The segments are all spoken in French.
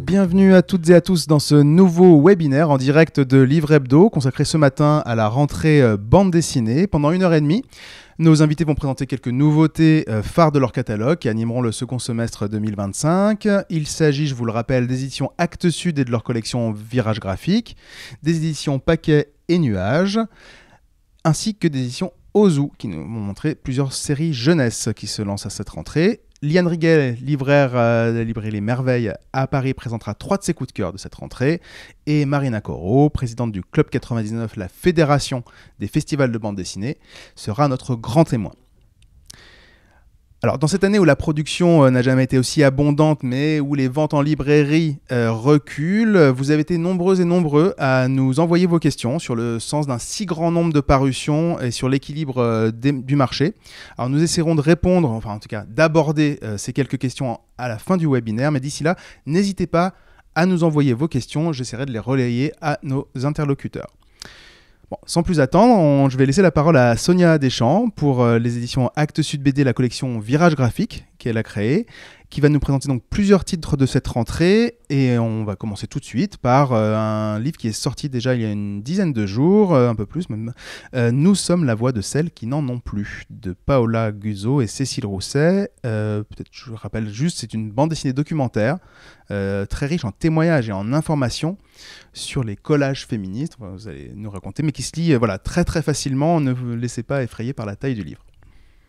Bienvenue à toutes et à tous dans ce nouveau webinaire en direct de Livre Hebdo consacré ce matin à la rentrée bande dessinée. Pendant 1h30, nos invités vont présenter quelques nouveautés phares de leur catalogue qui animeront le second semestre 2025. Il s'agit, je vous le rappelle, des éditions Actes Sud et de leur collection Virage Graphique, des éditions Paquet et Nuages, ainsi que des éditions Ozu qui nous vont montrer plusieurs séries jeunesse qui se lancent à cette rentrée. Liane Riguel, libraire à la librairie Les Merveilles à Paris, présentera 3 de ses coups de cœur de cette rentrée. Et Marina Corot, présidente du Club 99, la fédération des festivals de bande dessinée, sera notre grand témoin. Alors, dans cette année où la production n'a jamais été aussi abondante, mais où les ventes en librairie reculent, vous avez été nombreuses et nombreux à nous envoyer vos questions sur le sens d'un si grand nombre de parutions et sur l'équilibre du marché. Alors, nous essaierons de répondre, enfin en tout cas d'aborder ces quelques questions à la fin du webinaire, mais d'ici là, n'hésitez pas à nous envoyer vos questions, j'essaierai de les relayer à nos interlocuteurs. Bon, sans plus attendre, je vais laisser la parole à Sonia Deschamps pour les éditions Actes Sud BD, la collection Virage Graphique qu'elle a créée, qui va nous présenter donc plusieurs titres de cette rentrée. Et on va commencer tout de suite par un livre qui est sorti déjà il y a une dizaine de jours, un peu plus même. Nous sommes la voix de celles qui n'en ont plus, de Paola Guzzo et Cécile Rousset. Peut-être je rappelle juste, c'est une bande dessinée documentaire très riche en témoignages et en informations sur les collages féministes, vous allez nous raconter, mais qui se lit très très facilement. Ne vous laissez pas effrayer par la taille du livre.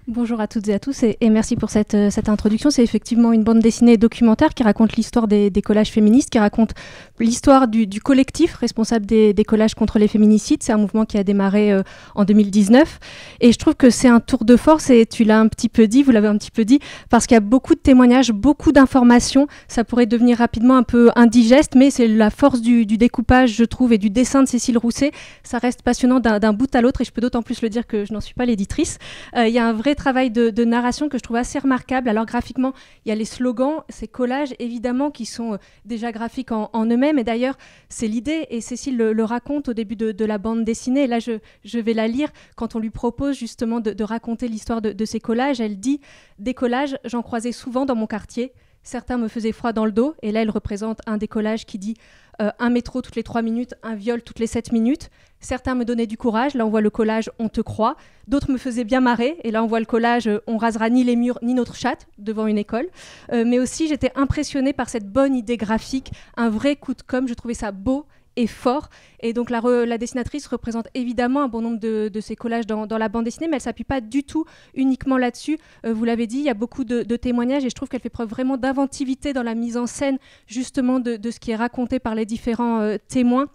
Bonjour à toutes et à tous et merci pour cette introduction. C'est effectivement une bande dessinée documentaire qui raconte l'histoire des collages féministes, qui raconte l'histoire du collectif responsable des collages contre les féminicides. C'est un mouvement qui a démarré en 2019 et je trouve que c'est un tour de force et tu l'as un petit peu dit, vous l'avez un petit peu dit, parce qu'il y a beaucoup de témoignages, beaucoup d'informations. Ça pourrait devenir rapidement un peu indigeste, mais c'est la force du découpage, je trouve, et du dessin de Cécile Rousset. Ça reste passionnant d'un bout à l'autre et je peux d'autant plus le dire que je n'en suis pas l'éditrice. Il y a un vrai travail de narration que je trouve assez remarquable. Alors graphiquement, il y a les slogans, ces collages évidemment qui sont déjà graphiques en eux-mêmes, et d'ailleurs c'est l'idée, et Cécile le raconte au début de la bande dessinée, et là je vais la lire, quand on lui propose justement de raconter l'histoire de ces collages, elle dit « Des collages, j'en croisais souvent dans mon quartier. Certains me faisaient froid dans le dos », et là elle représente un des collages qui dit un métro toutes les 3 minutes, un viol toutes les 7 minutes. Certains me donnaient du courage, là on voit le collage « On te croit ». D'autres me faisaient bien marrer, et là on voit le collage « On rasera ni les murs ni notre chatte » devant une école. Mais aussi j'étais impressionnée par cette bonne idée graphique, un vrai coup de com', je trouvais ça beau et fort. Et donc la dessinatrice représente évidemment un bon nombre de ces collages dans la bande dessinée, mais elle ne s'appuie pas du tout uniquement là-dessus. Vous l'avez dit, il y a beaucoup de témoignages et je trouve qu'elle fait preuve vraiment d'inventivité dans la mise en scène justement de ce qui est raconté par les différents témoins.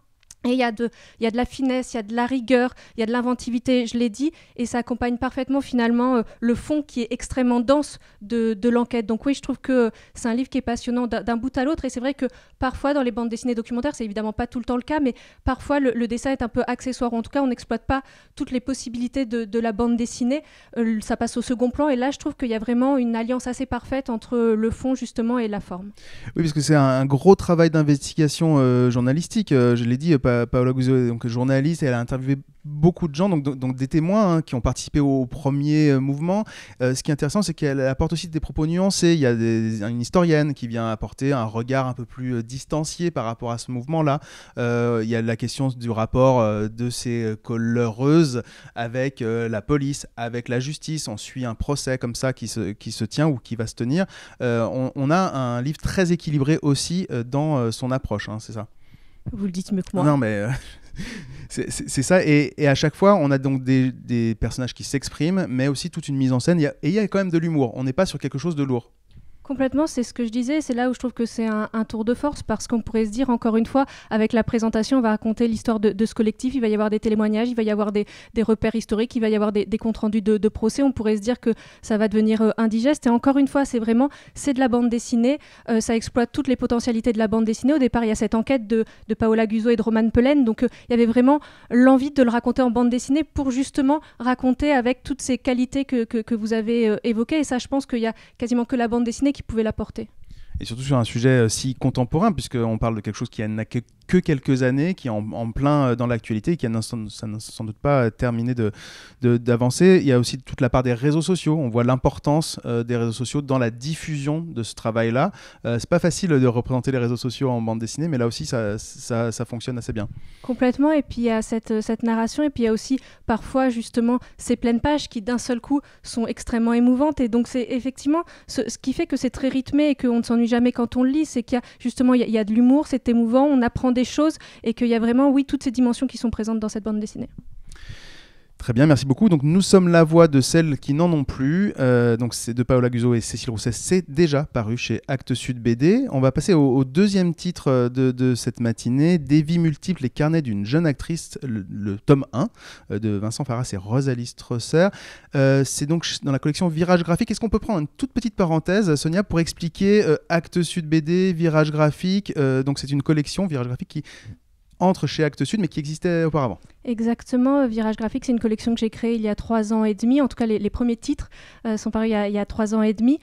Et il y a de la finesse, il y a de la rigueur, il y a de l'inventivité, je l'ai dit, et ça accompagne parfaitement finalement le fond qui est extrêmement dense de l'enquête. Donc oui, je trouve que c'est un livre qui est passionnant d'un bout à l'autre, et c'est vrai que parfois dans les bandes dessinées documentaires, c'est évidemment pas tout le temps le cas, mais parfois le dessin est un peu accessoire, en tout cas on n'exploite pas toutes les possibilités de la bande dessinée, ça passe au second plan, et là je trouve qu'il y a vraiment une alliance assez parfaite entre le fond justement et la forme. Oui, parce que c'est un gros travail d'investigation journalistique, je l'ai dit, Paola Guzzo, donc journaliste, et elle a interviewé beaucoup de gens, donc des témoins qui ont participé au premier mouvement. Ce qui est intéressant, c'est qu'elle apporte aussi des propos nuancés. Il y a une historienne qui vient apporter un regard un peu plus distancié par rapport à ce mouvement-là. Il y a la question du rapport de ces collereuses avec la police, avec la justice. On suit un procès comme ça qui se tient ou qui va se tenir. On a un livre très équilibré aussi dans son approche, c'est ça? Vous le dites mieux que moi. Non, mais c'est ça. Et à chaque fois, on a donc des personnages qui s'expriment, mais aussi toute une mise en scène. Et il y a quand même de l'humour. On n'est pas sur quelque chose de lourd. Complètement, c'est ce que je disais, c'est là où je trouve que c'est un tour de force, parce qu'on pourrait se dire, encore une fois, avec la présentation, on va raconter l'histoire de ce collectif, il va y avoir des témoignages, il va y avoir des repères historiques, il va y avoir des comptes rendus de procès, on pourrait se dire que ça va devenir indigeste, et encore une fois, c'est de la bande dessinée, ça exploite toutes les potentialités de la bande dessinée. Au départ, il y a cette enquête de Paola Guzzo et de Romane Pelen, donc il y avait vraiment l'envie de le raconter en bande dessinée pour justement raconter avec toutes ces qualités que vous avez évoquées, et ça, je pense qu'il y a quasiment que la bande dessinée qui pouvait l'apporter. Et surtout sur un sujet si contemporain, puisqu'on parle de quelque chose qui n'a que que quelques années, qui est en plein dans l'actualité, et qui n'a sans doute pas terminé d'avancer. Il y a aussi toute la part des réseaux sociaux. On voit l'importance des réseaux sociaux dans la diffusion de ce travail-là. C'est pas facile de représenter les réseaux sociaux en bande dessinée, mais là aussi ça fonctionne assez bien. Complètement, et puis il y a cette narration, et puis il y a aussi parfois justement ces pleines pages qui d'un seul coup sont extrêmement émouvantes, et donc c'est effectivement ce qui fait que c'est très rythmé et qu'on ne s'ennuie jamais quand on le lit, c'est qu'il y a justement il y a de l'humour, c'est émouvant, on apprend des choses, et qu'il y a vraiment, oui, toutes ces dimensions qui sont présentes dans cette bande dessinée. Très bien, merci beaucoup. Donc nous sommes la voix de celles qui n'en ont plus. Donc c'est de Paola Guzzo et Cécile Rousset. C'est déjà paru chez Actes Sud BD. On va passer au deuxième titre de cette matinée, Des vies multiples, les carnets d'une jeune actrice, le tome 1 de Vincent Farras et Rosalie Strasser. C'est donc dans la collection Virage Graphique. Est-ce qu'on peut prendre une toute petite parenthèse, Sonia, pour expliquer Actes Sud BD, Virage Graphique. Donc c'est une collection Virage Graphique qui entre chez Actes Sud, mais qui existait auparavant. Exactement, Virage Graphique, c'est une collection que j'ai créée il y a 3 ans et demi. En tout cas, les premiers titres sont parus il y a 3 ans et demi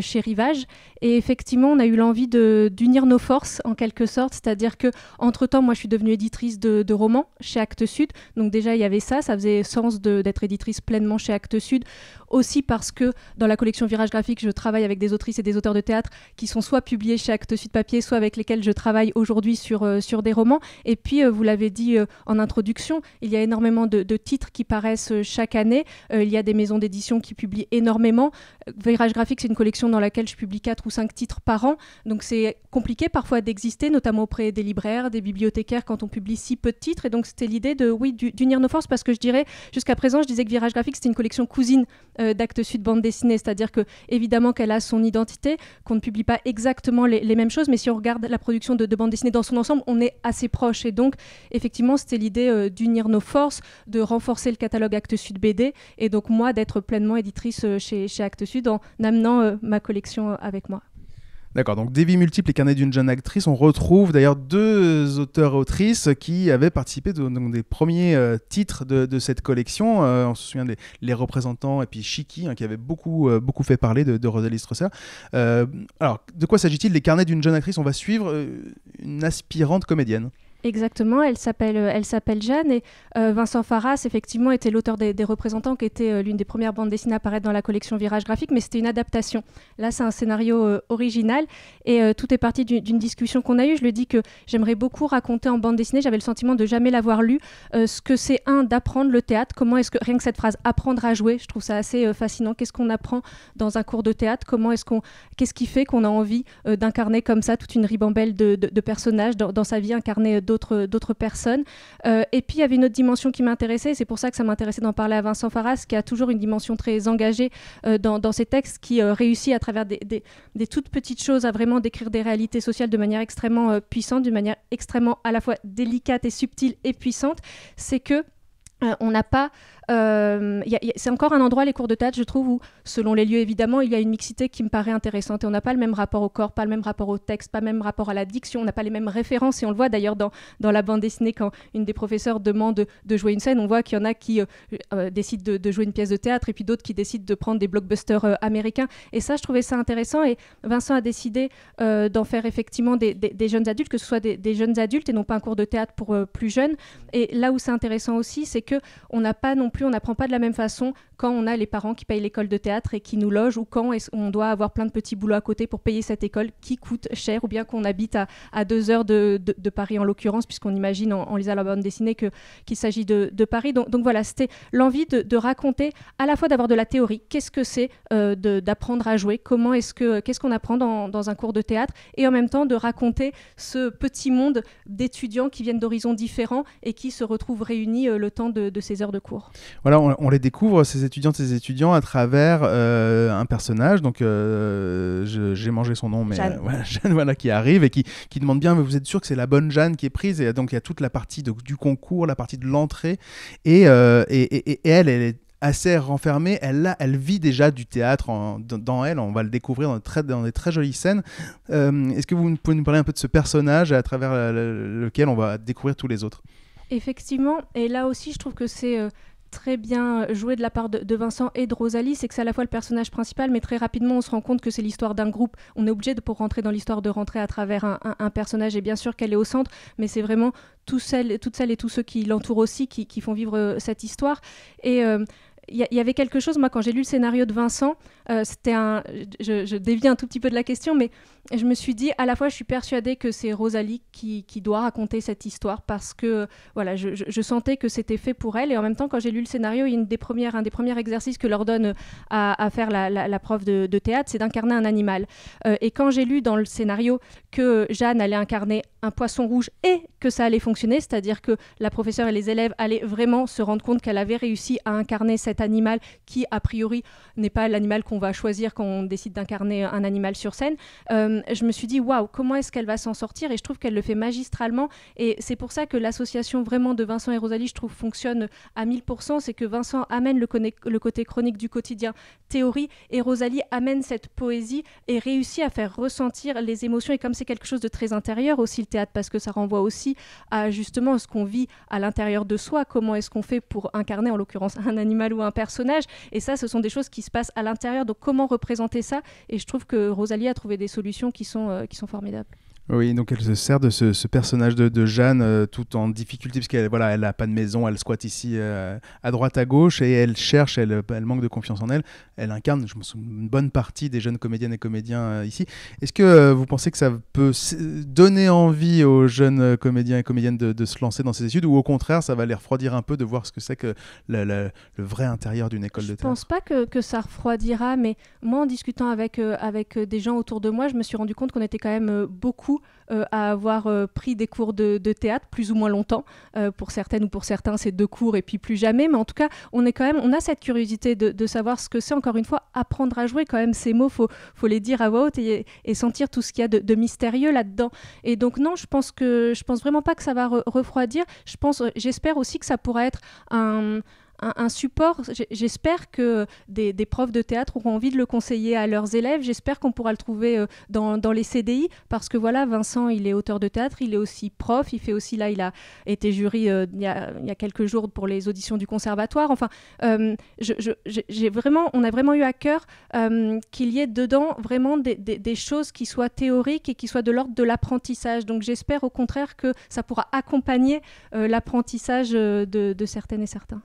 chez Rivage. Et effectivement, on a eu l'envie d'unir nos forces, en quelque sorte. C'est-à-dire qu'entre-temps, moi, je suis devenue éditrice de romans chez Actes Sud. Donc déjà, il y avait ça faisait sens d'être éditrice pleinement chez Actes Sud. Aussi parce que dans la collection Virage Graphique, je travaille avec des autrices et des auteurs de théâtre qui sont soit publiés chez Actes Sud Papier, soit avec lesquels je travaille aujourd'hui sur des romans. Et puis, vous l'avez dit en introduction, il y a énormément de titres qui paraissent chaque année. Il y a des maisons d'édition qui publient énormément. Virage Graphique, c'est une collection dans laquelle je publie 4 ou 5 titres par an. Donc c'est compliqué parfois d'exister, notamment auprès des libraires, des bibliothécaires, quand on publie si peu de titres. Et donc c'était l'idée d'unir nos forces, parce que je dirais, jusqu'à présent, je disais que Virage Graphique, c'était une collection cousine d'Actes Sud bande dessinée. C'est-à-dire que évidemment qu'elle a son identité, qu'on ne publie pas exactement les mêmes choses, mais si on regarde la production de bande dessinée dans son ensemble, on est assez proche. Et donc, effectivement, c'était l'idée d'unir nos forces, de renforcer le catalogue Actes Sud BD, et donc moi d'être pleinement éditrice chez Actes Sud en amenant ma collection avec moi. D'accord, donc Des vies multiples, les carnets d'une jeune actrice. On retrouve d'ailleurs 2 auteurs-autrices qui avaient participé donc des premiers titres de cette collection. On se souvient Les Représentants et puis Chiki, qui avait beaucoup fait parler de Rosalie Strasser. Alors, de quoi s'agit-il? Les carnets d'une jeune actrice. On va suivre une aspirante comédienne. Exactement, elle s'appelle Jeanne, et Vincent Farras effectivement était l'auteur des Représentants, qui était l'une des premières bandes dessinées à apparaître dans la collection Virage Graphique, mais c'était une adaptation. Là c'est un scénario original, et tout est parti d'une discussion qu'on a eue. Je lui ai dit que j'aimerais beaucoup raconter en bande dessinée, j'avais le sentiment de jamais l'avoir lu, ce que c'est d'apprendre le théâtre, comment est-ce que, rien que cette phrase, apprendre à jouer, je trouve ça assez fascinant. Qu'est-ce qu'on apprend dans un cours de théâtre, qu'est-ce qui fait qu'on a envie d'incarner comme ça toute une ribambelle de personnages dans sa vie, incarner d'autres personnes. Et puis il y avait une autre dimension qui m'intéressait, et c'est pour ça que ça m'intéressait d'en parler à Vincent Farras, qui a toujours une dimension très engagée dans ses textes, qui réussit à travers des toutes petites choses à vraiment décrire des réalités sociales de manière extrêmement puissante, d'une manière extrêmement à la fois délicate et subtile et puissante. C'est que on n'a pas... c'est encore un endroit, les cours de théâtre, je trouve, où, selon les lieux, évidemment, il y a une mixité qui me paraît intéressante. Et on n'a pas le même rapport au corps, pas le même rapport au texte, pas le même rapport à la diction, on n'a pas les mêmes références. Et on le voit d'ailleurs dans la bande dessinée, quand une des professeurs demande de jouer une scène, on voit qu'il y en a qui décident de jouer une pièce de théâtre, et puis d'autres qui décident de prendre des blockbusters américains. Et ça, je trouvais ça intéressant. Et Vincent a décidé d'en faire effectivement des jeunes adultes, que ce soit des jeunes adultes et non pas un cours de théâtre pour plus jeunes. Et là où c'est intéressant aussi, c'est on n'apprend pas de la même façon quand on a les parents qui payent l'école de théâtre et qui nous logent, ou quand on doit avoir plein de petits boulots à côté pour payer cette école qui coûte cher, ou bien qu'on habite à 2 heures de Paris en l'occurrence, puisqu'on imagine en lisant la bande dessinée qu'il s'agit de Paris. Donc voilà, c'était l'envie de raconter, à la fois d'avoir de la théorie, qu'est-ce que c'est d'apprendre à jouer, qu'est-ce qu'on apprend dans un cours de théâtre, et en même temps de raconter ce petit monde d'étudiants qui viennent d'horizons différents et qui se retrouvent réunis le temps de ces heures de cours. Voilà, on les découvre, ces étudiantes et ces étudiants, à travers un personnage. Donc, j'ai mangé son nom, mais Jeanne, voilà, qui arrive et qui demande bien, mais vous êtes sûr que c'est la bonne Jeanne qui est prise? Et donc, il y a toute la partie du concours, la partie de l'entrée. Et elle est assez renfermée. Elle vit déjà du théâtre dans elle. On va le découvrir dans des très jolies scènes. Est-ce que vous pouvez nous parler un peu de ce personnage à travers lequel on va découvrir tous les autres? Effectivement, et là aussi je trouve que c'est très bien joué de la part de Vincent et de Rosalie, c'est que c'est à la fois le personnage principal, mais très rapidement on se rend compte que c'est l'histoire d'un groupe. On est obligé, pour rentrer dans l'histoire, de rentrer à travers un personnage, et bien sûr qu'elle est au centre, mais c'est vraiment toutes celles et tous ceux qui l'entourent aussi qui font vivre cette histoire. Et il y avait quelque chose, moi, quand j'ai lu le scénario de Vincent, je dévie un tout petit peu de la question, mais je me suis dit, à la fois, je suis persuadée que c'est Rosalie qui doit raconter cette histoire, parce que voilà, je sentais que c'était fait pour elle, et en même temps, quand j'ai lu le scénario, il y a un des premiers exercices que leur donne à faire la prof de théâtre, c'est d'incarner un animal. Et quand j'ai lu dans le scénario que Jeanne allait incarner un poisson rouge et que ça allait fonctionner, c'est-à-dire que la professeure et les élèves allaient vraiment se rendre compte qu'elle avait réussi à incarner cet animal qui, a priori, n'est pas l'animal qu'on va choisir quand on décide d'incarner un animal sur scène, je me suis dit, waouh, comment est-ce qu'elle va s'en sortir? Et je trouve qu'elle le fait magistralement, et c'est pour ça que l'association vraiment de Vincent et Rosalie, je trouve, fonctionne à 1000%, c'est que Vincent amène le côté chronique du quotidien, théorie, et Rosalie amène cette poésie et réussit à faire ressentir les émotions, et comme c'est quelque chose de très intérieur aussi, le théâtre, parce que ça renvoie aussi à justement ce qu'on vit à l'intérieur de soi, comment est-ce qu'on fait pour incarner en l'occurrence un animal ou un personnage, et ça ce sont des choses qui se passent à l'intérieur, donc comment représenter ça? Et je trouve que Rosalie a trouvé des solutions qui sont formidables. Oui, donc elle se sert de ce personnage de Jeanne tout en difficulté, puisqu'elle voilà, elle n'a pas de maison, elle squatte ici à droite, à gauche, et elle cherche, elle manque de confiance en elle. Elle incarne, je me souviens, une bonne partie des jeunes comédiennes et comédiens ici. Est-ce que vous pensez que ça peut donner envie aux jeunes comédiens et comédiennes de se lancer dans ces études, ou au contraire, ça va les refroidir un peu de voir ce que c'est que le vrai intérieur d'une école de théâtre? Je pense pas que ça refroidira, mais moi, en discutant avec des gens autour de moi, je me suis rendu compte qu'on était quand même beaucoup à avoir pris des cours de théâtre plus ou moins longtemps. Pour certaines ou pour certains, c'est 2 cours et puis plus jamais. Mais en tout cas, on a cette curiosité de savoir ce que c'est. Encore une fois, apprendre à jouer, quand même, ces mots, faut les dire à voix haute et sentir tout ce qu'il y a de mystérieux là-dedans. Et donc non, je pense vraiment pas que ça va refroidir. J'espère aussi que ça pourra être un support. J'espère que des profs de théâtre auront envie de le conseiller à leurs élèves. J'espère qu'on pourra le trouver dans les CDI, parce que voilà, Vincent, il est auteur de théâtre, il est aussi prof, il a été jury il y a quelques jours pour les auditions du conservatoire. Enfin, on a vraiment eu à cœur qu'il y ait dedans vraiment des choses qui soient théoriques et qui soient de l'ordre de l'apprentissage. Donc j'espère au contraire que ça pourra accompagner l'apprentissage de certaines et certains.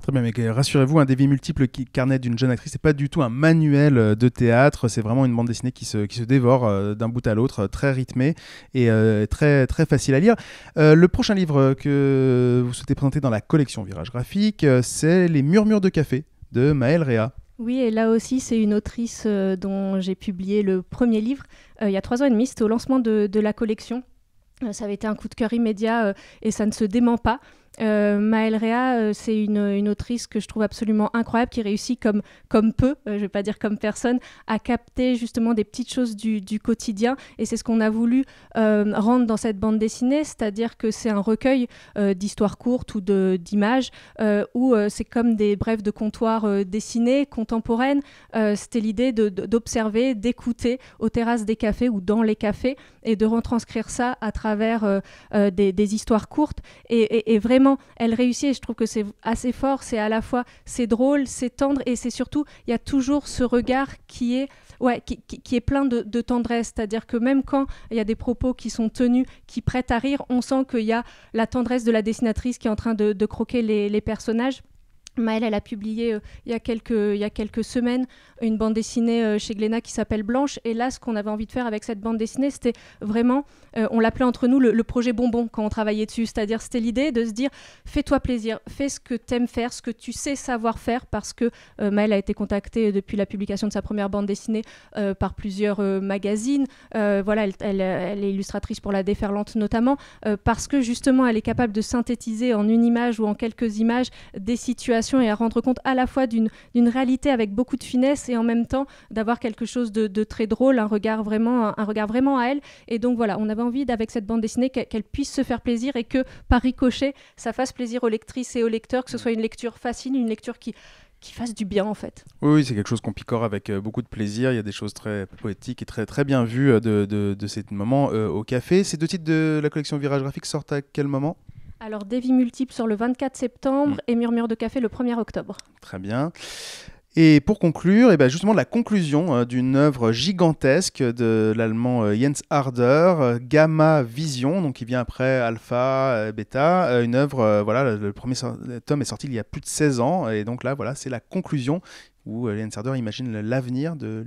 Très bien, mais rassurez-vous, un des vies multiples carnet d'une jeune actrice, c'est pas du tout un manuel de théâtre, c'est vraiment une bande dessinée qui se dévore d'un bout à l'autre, très rythmée et très, très facile à lire. Le prochain livre que vous souhaitez présenter dans la collection Virage Graphique, c'est Les Murmures de Café de Maëlle Réa. Oui, et là aussi, c'est une autrice dont j'ai publié le premier livre il y a 3 ans et demi, c'était au lancement de la collection. Ça avait été un coup de cœur immédiat et ça ne se dément pas. Maëlle Réa, c'est une autrice que je trouve absolument incroyable, qui réussit comme peu, je ne vais pas dire comme personne, à capter justement des petites choses du quotidien, et c'est ce qu'on a voulu rendre dans cette bande dessinée, c'est-à-dire que c'est un recueil d'histoires courtes ou d'images où c'est comme des brèves de comptoir dessinées, contemporaines. C'était l'idée d'observer, d'écouter aux terrasses des cafés ou dans les cafés, et de retranscrire ça à travers des histoires courtes, et vraiment elle réussit, et je trouve que c'est assez fort. C'est à la fois, c'est drôle, c'est tendre, et c'est surtout, il y a toujours ce regard qui est plein de tendresse, c'est-à-dire que même quand il y a des propos qui sont tenus, qui prêtent à rire, on sent qu'il y a la tendresse de la dessinatrice qui est en train de croquer les personnages. Maëlle, elle a publié il y a quelques semaines une bande dessinée chez Glénat qui s'appelle Blanche, et là ce qu'on avait envie de faire avec cette bande dessinée, c'était vraiment, on l'appelait entre nous le projet bonbon quand on travaillait dessus, c'est-à-dire c'était l'idée de se dire fais-toi plaisir, fais ce que t'aimes faire, ce que tu sais savoir faire, parce que Maëlle a été contactée depuis la publication de sa première bande dessinée par plusieurs magazines, voilà, elle est illustratrice pour La Déferlante notamment, parce que justement elle est capable de synthétiser en une image ou en quelques images des situations, et à rendre compte à la fois d'une réalité avec beaucoup de finesse, et en même temps d'avoir quelque chose de très drôle, un regard vraiment à elle. Et donc voilà, on avait envie avec cette bande dessinée qu'elle puisse se faire plaisir, et que par ricochet ça fasse plaisir aux lectrices et aux lecteurs, que ce soit une lecture facile, une lecture qui fasse du bien en fait. Oui, c'est quelque chose qu'on picore avec beaucoup de plaisir. Il y a des choses très poétiques et très, très bien vues de ces moments au café. Ces 2 titres de la collection Virage Graphique sortent à quel moment ? Alors, Dévi Multiple sur le 24 septembre et Murmure de Café le 1er octobre. Très bien. Et pour conclure, justement la conclusion d'une œuvre gigantesque de l'allemand Jens Harder, Gamma Vision, donc qui vient après Alpha, Beta, une œuvre, le premier tome est sorti il y a plus de 16 ans, et donc là, c'est la conclusion où Jens Harder imagine l'avenir de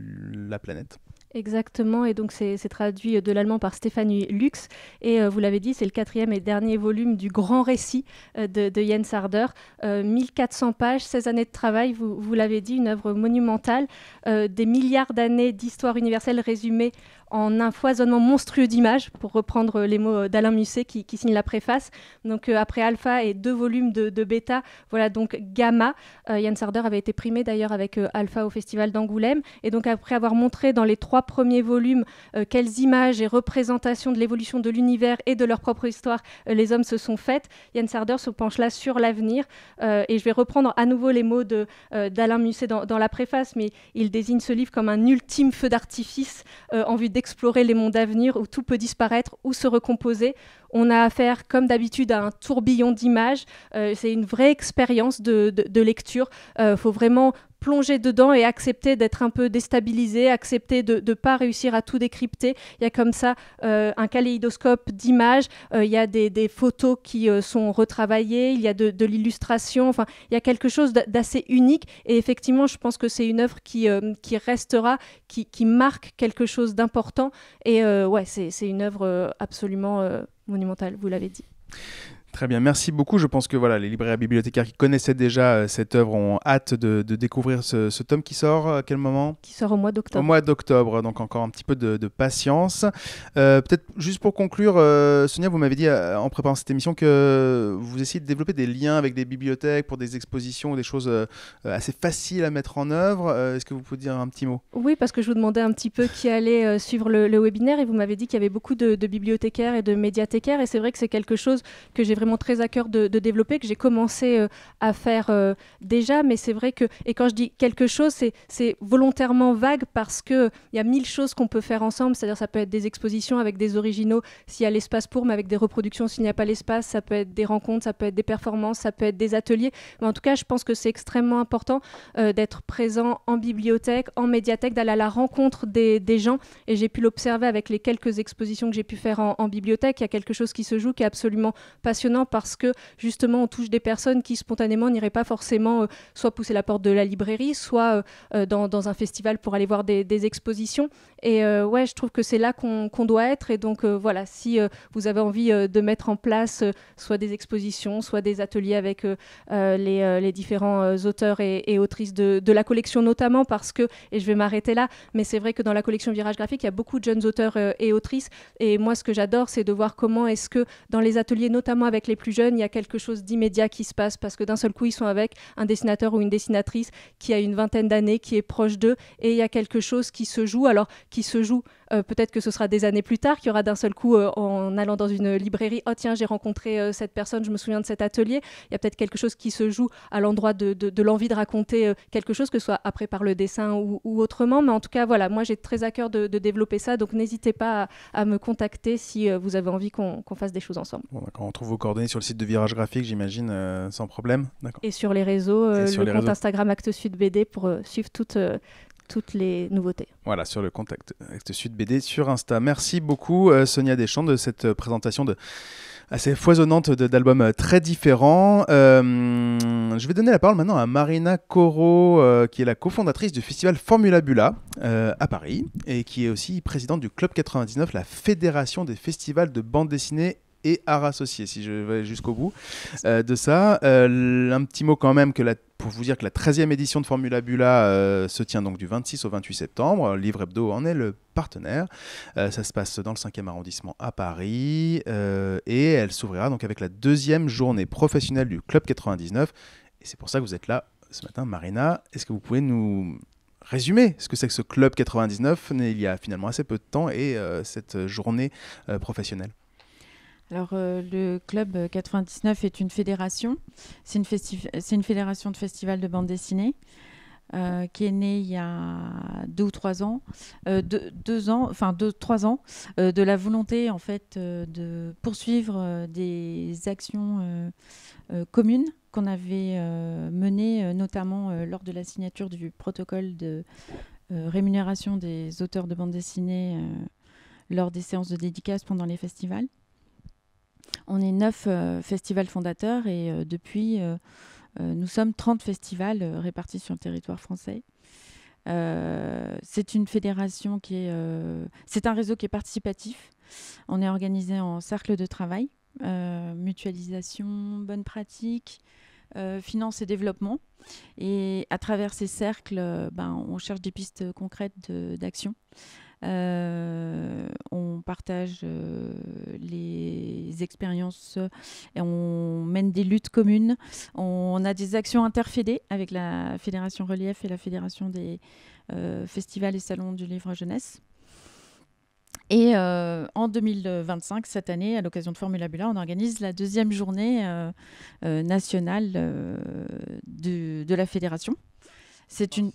la planète. Exactement, et donc c'est traduit de l'allemand par Stéphanie Lux, et vous l'avez dit, c'est le 4e et dernier volume du grand récit de Jens Harder, 1400 pages, 16 années de travail, vous l'avez dit, une œuvre monumentale, des milliards d'années d'histoire universelle résumées en un foisonnement monstrueux d'images, pour reprendre les mots d'Alain Musset qui signe la préface. Donc après Alpha et 2 volumes de Beta, voilà donc Gamma. Jens Harder avait été primé d'ailleurs avec Alpha au Festival d'Angoulême, et donc après avoir montré dans les 3 premiers volumes quelles images et représentations de l'évolution de l'univers et de leur propre histoire les hommes se sont faites, Jens Harder se penche là sur l'avenir, et je vais reprendre à nouveau les mots d'Alain Musset dans la préface, mais il désigne ce livre comme un ultime feu d'artifice en vue d'explorer les mondes à venir où tout peut disparaître ou se recomposer. On a affaire, comme d'habitude, à un tourbillon d'images. C'est une vraie expérience de lecture. Faut vraiment plonger dedans et accepter d'être un peu déstabilisé, accepter de ne pas réussir à tout décrypter. Il y a comme ça un kaléidoscope d'images, il y a des photos qui sont retravaillées, il y a de l'illustration, enfin, il y a quelque chose d'assez unique, et effectivement, je pense que c'est une œuvre qui restera, qui marque quelque chose d'important, et c'est une œuvre absolument monumentale, vous l'avez dit. Très bien, merci beaucoup. Je pense que les libraires bibliothécaires qui connaissaient déjà cette œuvre ont hâte de découvrir ce tome qui sort à quel moment ? Qui sort au mois d'octobre. Au mois d'octobre, donc encore un petit peu de patience. Peut-être juste pour conclure, Sonia, vous m'avez dit en préparant cette émission que vous essayez de développer des liens avec des bibliothèques pour des expositions ou des choses assez faciles à mettre en œuvre. Est-ce que vous pouvez dire un petit mot ? Oui, parce que je vous demandais un petit peu qui allait suivre le webinaire, et vous m'avez dit qu'il y avait beaucoup de bibliothécaires et de médiathécaires, et c'est vrai que c'est quelque chose que j'ai vraiment très à cœur de développer, que j'ai commencé à faire déjà, mais c'est vrai que, et quand je dis quelque chose, c'est volontairement vague, parce qu'il y a 1000 choses qu'on peut faire ensemble, c'est-à-dire ça peut être des expositions avec des originaux s'il y a l'espace pour, mais avec des reproductions s'il n'y a pas l'espace, ça peut être des rencontres, ça peut être des performances, ça peut être des ateliers, mais en tout cas je pense que c'est extrêmement important d'être présent en bibliothèque, en médiathèque, d'aller à la rencontre des gens, et j'ai pu l'observer avec les quelques expositions que j'ai pu faire en bibliothèque. Il y a quelque chose qui se joue qui est absolument passionnant, parce que justement on touche des personnes qui spontanément n'iraient pas forcément soit pousser la porte de la librairie, soit dans un festival pour aller voir des expositions, et je trouve que c'est là qu'on doit être, et donc si vous avez envie de mettre en place soit des expositions, soit des ateliers avec les différents auteurs et autrices de la collection, notamment parce que, et je vais m'arrêter là, mais c'est vrai que dans la collection Virage Graphique, il y a beaucoup de jeunes auteurs et autrices, et moi ce que j'adore, c'est de voir comment est-ce que dans les ateliers, notamment avec les plus jeunes, il y a quelque chose d'immédiat qui se passe, parce que d'un seul coup ils sont avec un dessinateur ou une dessinatrice qui a une vingtaine d'années, qui est proche d'eux, et il y a quelque chose qui se joue, peut-être que ce sera des années plus tard, qu'il y aura d'un seul coup en allant dans une librairie, oh tiens, j'ai rencontré cette personne, je me souviens de cet atelier. Il y a peut-être quelque chose qui se joue à l'endroit de l'envie de raconter quelque chose, que ce soit après par le dessin ou autrement, mais en tout cas moi j'ai très à cœur de développer ça, donc n'hésitez pas à me contacter si vous avez envie qu'on fasse des choses ensemble. Bon, on trouve vos coordonnées sur le site de Virage Graphique, j'imagine, sans problème. D'accord. Et sur les réseaux, le compte Instagram Actes Sud BD pour suivre toutes les nouveautés. Voilà, sur le compte Actes Sud BD sur Insta. Merci beaucoup Sonia Deschamps de cette présentation assez foisonnante d'albums très différents. Je vais donner la parole maintenant à Marina Corot, qui est la cofondatrice du festival Formula Bula à Paris, et qui est aussi présidente du Club 99, la fédération des festivals de bande dessinée et arts associés, si je vais jusqu'au bout de ça. Un petit mot quand même pour vous dire que la 13e édition de Formula Bula se tient donc du 26 au 28 septembre. Livre Hebdo en est le partenaire. Ça se passe dans le 5e arrondissement à Paris, et elle s'ouvrira donc avec la 2e journée professionnelle du Club 99. Et c'est pour ça que vous êtes là ce matin, Marina. Est-ce que vous pouvez nous résumer ce que c'est que ce Club 99, il y a finalement assez peu de temps, et cette journée professionnelle? Alors, le Club 99 est une fédération. C'est une fédération de festivals de bande dessinée. qui est né il y a 2 ou 3 ans, 3 ans, de la volonté en fait de poursuivre des actions communes qu'on avait menées notamment lors de la signature du protocole de rémunération des auteurs de bande dessinée lors des séances de dédicace pendant les festivals. On est 9 festivals fondateurs et depuis, nous sommes 30 festivals répartis sur le territoire français. C'est une fédération qui est... c'est un réseau qui est participatif. On est organisé en cercle de travail, mutualisation, bonnes pratiques, finance et développement. Et à travers ces cercles, on cherche des pistes concrètes d'action. On partage les expériences et on mène des luttes communes. On a des actions interfédées avec la Fédération Relief et la Fédération des festivals et salons du livre jeunesse. Et en 2025, cette année, à l'occasion de Formulabula, on organise la 2e journée nationale de la fédération. C'est une...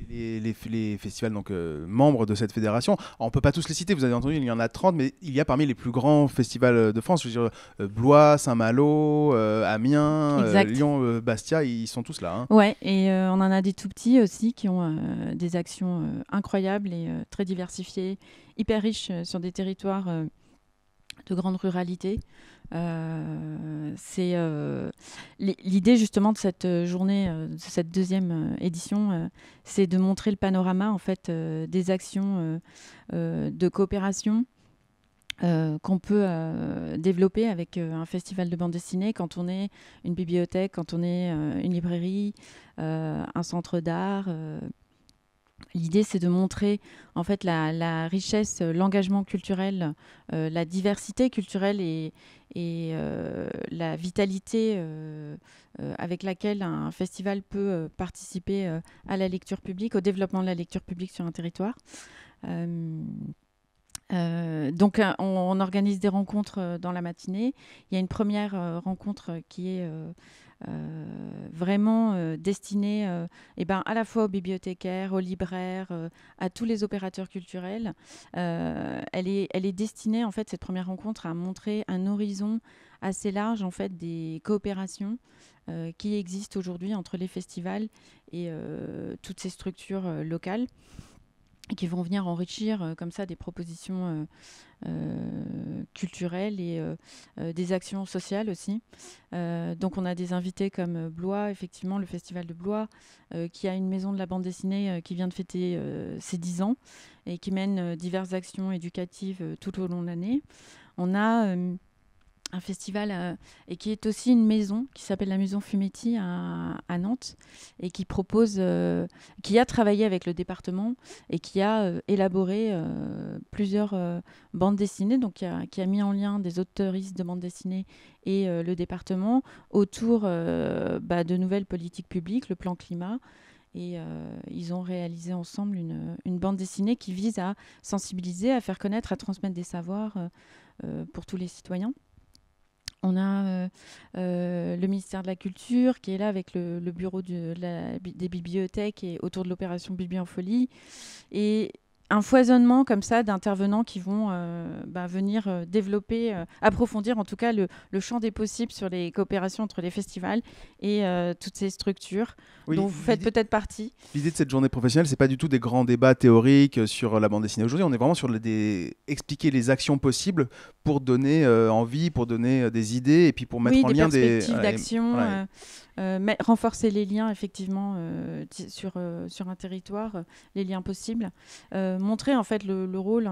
Les festivals donc, membres de cette fédération. Alors, on ne peut pas tous les citer, vous avez entendu, il y en a 30, mais il y a parmi les plus grands festivals de France, je veux dire Blois, Saint-Malo, Amiens, Lyon, Bastia, ils sont tous là. Hein. Ouais, et on en a des tout petits aussi qui ont des actions incroyables et très diversifiées, hyper riches sur des territoires de grande ruralité. C'est l'idée justement de cette journée, de cette 2e édition, c'est de montrer le panorama en fait des actions de coopération qu'on peut développer avec un festival de bande dessinée quand on est une bibliothèque, quand on est une librairie, un centre d'art. L'idée, c'est de montrer en fait la richesse, l'engagement culturel, la diversité culturelle et la vitalité avec laquelle un festival peut participer à la lecture publique, au développement de la lecture publique sur un territoire. Donc, on organise des rencontres dans la matinée. Il y a une première rencontre qui est vraiment destinée à la fois aux bibliothécaires, aux libraires, à tous les opérateurs culturels. Elle est destinée, en fait, cette première rencontre, à montrer un horizon assez large en fait, des coopérations qui existent aujourd'hui entre les festivals et toutes ces structures locales, qui vont venir enrichir comme ça des propositions culturelles et des actions sociales aussi. Donc on a des invités comme Blois, effectivement le festival de Blois, qui a une maison de la bande dessinée qui vient de fêter ses 10 ans et qui mène diverses actions éducatives tout au long de l'année. On a un festival et qui est aussi une maison qui s'appelle la Maison Fumetti à Nantes et qui propose, qui a travaillé avec le département et qui a élaboré plusieurs bandes dessinées, donc qui a mis en lien des auteuristes de bandes dessinées et le département autour de nouvelles politiques publiques, le plan climat. Et ils ont réalisé ensemble une bande dessinée qui vise à sensibiliser, à faire connaître, à transmettre des savoirs pour tous les citoyens. On a le ministère de la Culture qui est là avec le bureau des bibliothèques et autour de l'opération Bibli en folie. Et un foisonnement comme ça d'intervenants qui vont venir développer, approfondir en tout cas le champ des possibles sur les coopérations entre les festivals et toutes ces structures dont vous faites peut-être partie. L'idée de cette journée professionnelle, c'est pas du tout des grands débats théoriques sur la bande dessinée aujourd'hui. On est vraiment sur expliquer les actions possibles pour donner envie, pour donner des idées et puis pour mettre en lien des perspectives d'action. Renforcer les liens effectivement sur un territoire, les liens possibles, montrer en fait le rôle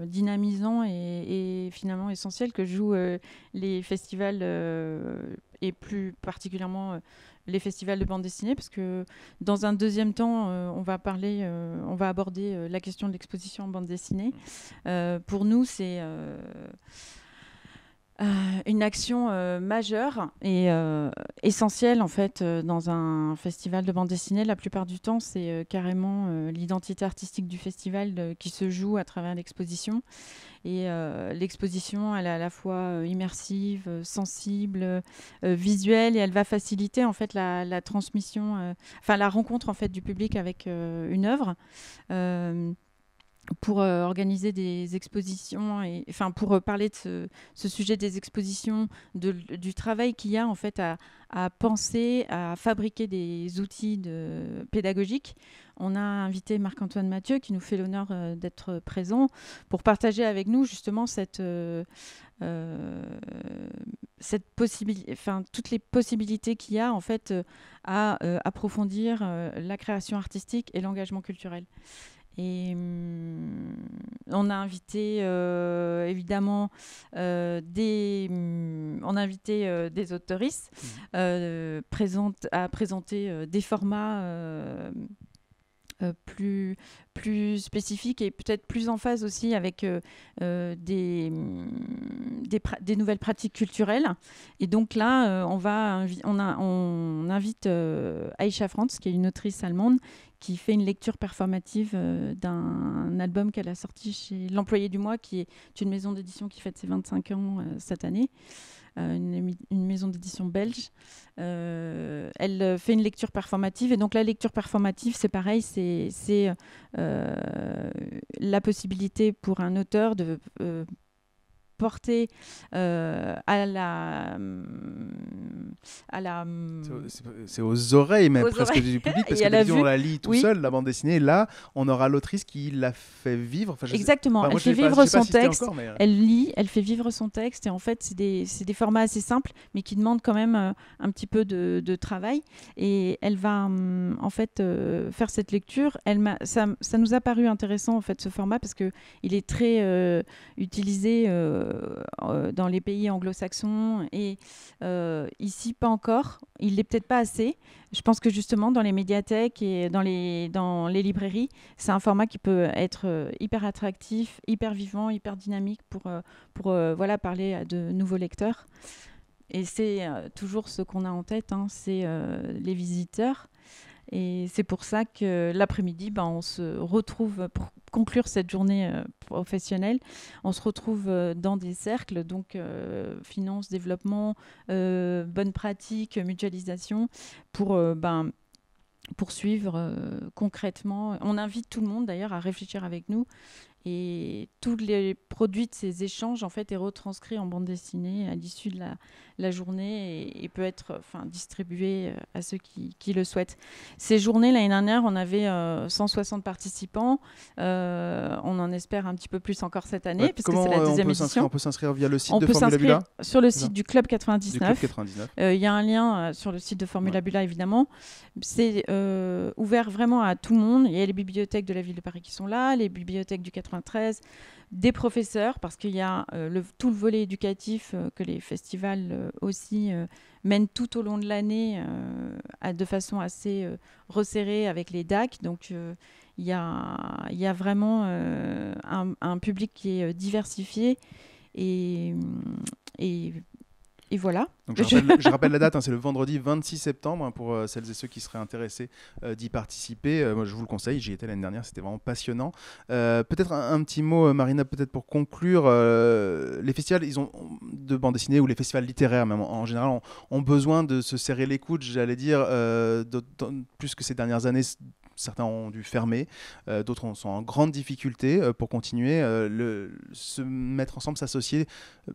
dynamisant et finalement essentiel que jouent les festivals et plus particulièrement les festivals de bande dessinée, parce que dans un deuxième temps on va aborder la question de l'exposition en bande dessinée. Pour nous c'est Une action majeure et essentielle en fait dans un festival de bande dessinée. La plupart du temps, c'est carrément l'identité artistique du festival qui se joue à travers l'exposition. Et l'exposition, elle est à la fois immersive, sensible, visuelle, et elle va faciliter en fait la transmission, la rencontre en fait du public avec une œuvre. Pour organiser des expositions et pour parler de ce sujet des expositions, du travail qu'il y a en fait à penser, à fabriquer des outils pédagogiques. On a invité Marc-Antoine Mathieu qui nous fait l'honneur d'être présent pour partager avec nous justement cette possibilité, toutes les possibilités qu'il y a en fait à approfondir la création artistique et l'engagement culturel. Et on a invité évidemment des autoristes à présenter des formats plus spécifiques et peut-être plus en phase aussi avec des nouvelles pratiques culturelles. Et donc là, on invite Aïcha Franz, qui est une autrice allemande, qui fait une lecture performative d'un album qu'elle a sorti chez l'Employé du Mois, qui est une maison d'édition qui fête ses 25 ans cette année. Une maison d'édition belge. Elle fait une lecture performative, et donc la lecture performative, c'est pareil, c'est la possibilité pour un auteur de porter c'est aux oreilles même presque du public, parce que d'habitude on la lit tout seul, la bande dessinée. Là, on aura l'autrice qui la fait vivre. Exactement, elle fait vivre son texte, elle lit, elle fait vivre son texte, et en fait c'est des formats assez simples, mais qui demandent quand même un petit peu de travail, et elle va en fait faire cette lecture. Ça nous a paru intéressant en fait ce format, parce que il est très utilisé dans les pays anglo-saxons, et ici pas encore. Il l'est peut-être pas assez. Je pense que justement dans les médiathèques et dans les librairies, c'est un format qui peut être hyper attractif, hyper vivant, hyper dynamique pour parler à de nouveaux lecteurs. Et c'est toujours ce qu'on a en tête, c'est les visiteurs. Et c'est pour ça que l'après-midi, on se retrouve pour conclure cette journée professionnelle. On se retrouve dans des cercles, donc finance, développement, bonnes pratiques, mutualisation, pour poursuivre concrètement. On invite tout le monde d'ailleurs à réfléchir avec nous. Et tous les produits de ces échanges en fait est retranscrit en bande dessinée à l'issue de la journée, et peut être distribué à ceux qui le souhaitent. Ces journées, l'année dernière, on avait 160 participants. On en espère un petit peu plus encore cette année, puisque c'est la deuxième édition. On peut s'inscrire via le site de Formulabula ? Sur le site du Club 99. Il y a un lien sur le site de Formulabula, évidemment. C'est ouvert vraiment à tout le monde. Il y a les bibliothèques de la ville de Paris qui sont là, les bibliothèques du 93, des professeurs, parce qu'il y a tout le volet éducatif que les festivals aussi mènent tout au long de l'année de façon assez resserrée avec les DAC. Donc il y a vraiment un public qui est diversifié, et voilà. Donc je rappelle la date, c'est le vendredi 26 septembre, pour celles et ceux qui seraient intéressés d'y participer. Moi, je vous le conseille, j'y étais l'année dernière, c'était vraiment passionnant. Peut-être un petit mot, Marina, peut-être pour conclure. Les festivals de bande dessinée, ou les festivals littéraires même en général, ont besoin de se serrer les coudes, j'allais dire, plus que ces dernières années. Certains ont dû fermer, d'autres sont en grande difficulté pour continuer. Se mettre ensemble, s'associer,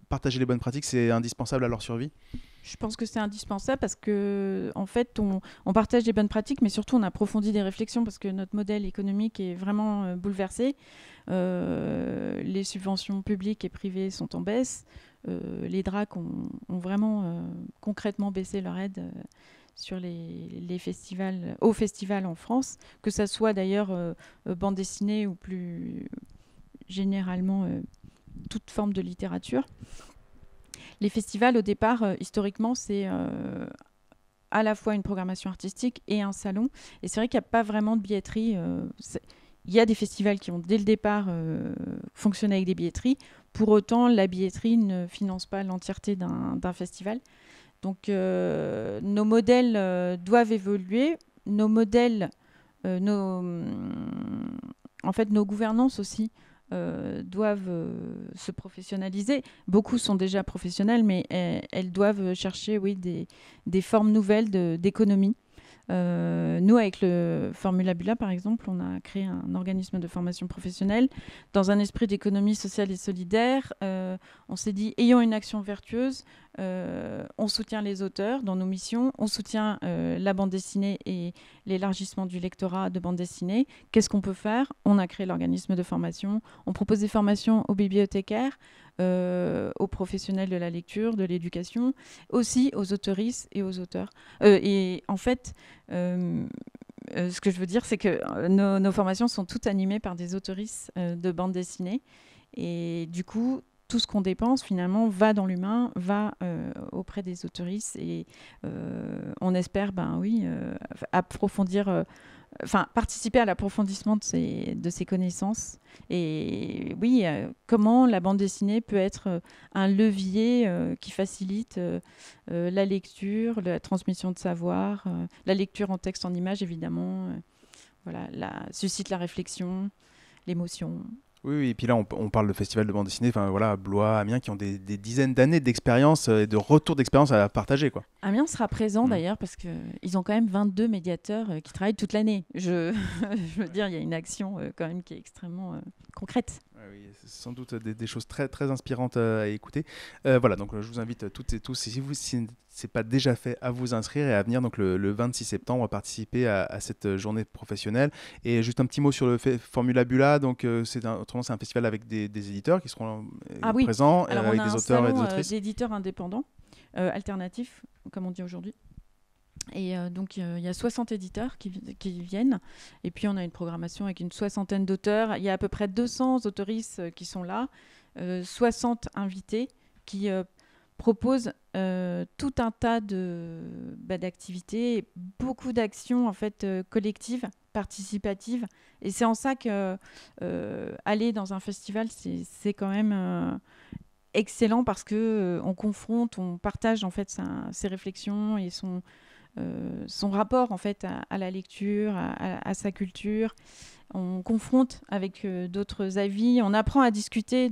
partager les bonnes pratiques, c'est indispensable à leur survie. Je pense que c'est indispensable, parce que en fait, on partage des bonnes pratiques, mais surtout on approfondit des réflexions, parce que notre modèle économique est vraiment bouleversé. Les subventions publiques et privées sont en baisse. Les DRAC ont vraiment concrètement baissé leur aide sur les festivals, aux festivals en France, que ça soit d'ailleurs bande dessinée ou plus généralement toute forme de littérature. Les festivals, au départ, historiquement, c'est à la fois une programmation artistique et un salon. Et c'est vrai qu'il n'y a pas vraiment de billetterie. il y a des festivals qui ont dès le départ fonctionné avec des billetteries. Pour autant, la billetterie ne finance pas l'entièreté d'un festival. Donc nos modèles doivent évoluer. Nos modèles, en fait, nos gouvernances aussi doivent se professionnaliser. Beaucoup sont déjà professionnelles, mais elles doivent chercher des formes nouvelles d'économie. Nous, avec le Formulabula, par exemple, on a créé un organisme de formation professionnelle dans un esprit d'économie sociale et solidaire. On s'est dit, ayons une action vertueuse, on soutient les auteurs dans nos missions, on soutient la bande dessinée et l'élargissement du lectorat de bande dessinée. Qu'est-ce qu'on peut faire? On a créé l'organisme de formation, on propose des formations aux bibliothécaires, aux professionnels de la lecture, de l'éducation, aussi aux autoristes et aux auteurs. Et en fait, ce que je veux dire, c'est que nos formations sont toutes animées par des autoristes de bande dessinée. Et du coup, tout ce qu'on dépense, finalement, va dans l'humain, va auprès des autoristes. Et on espère, approfondir... participer à l'approfondissement de ces connaissances. Et oui, comment la bande dessinée peut être un levier qui facilite la lecture, la transmission de savoir, la lecture en texte, en image, évidemment. Suscite la réflexion, l'émotion. Oui, et puis là, on parle de festival de bande dessinée, Blois, Amiens, qui ont des dizaines d'années d'expérience et de retour d'expérience à partager, quoi. Amiens sera présent d'ailleurs parce qu'ils ont quand même 22 médiateurs qui travaillent toute l'année. Je veux dire, il y a une action quand même qui est extrêmement concrète. Oui, c'est sans doute des choses très, très inspirantes à écouter. Donc je vous invite toutes et tous, si ce n'est pas déjà fait, à vous inscrire et à venir donc, le 26 septembre à participer à cette journée professionnelle. Et juste un petit mot sur le Formulabula. Donc, c'est un festival avec des éditeurs qui seront présents, alors, avec des auteurs et des autrices. D'éditeurs indépendants, alternatifs, comme on dit aujourd'hui. Et donc, il y a 60 éditeurs qui viennent. Et puis, on a une programmation avec une soixantaine d'auteurs. Il y a à peu près 200 autoristes qui sont là, 60 invités qui proposent tout un tas d'activités, beaucoup d'actions en fait, collectives, participatives. Et c'est en ça que aller dans un festival, c'est quand même... excellent parce que on confronte, on partage en fait ses réflexions et son rapport en fait à la lecture, à sa culture. On confronte avec d'autres avis, on apprend à discuter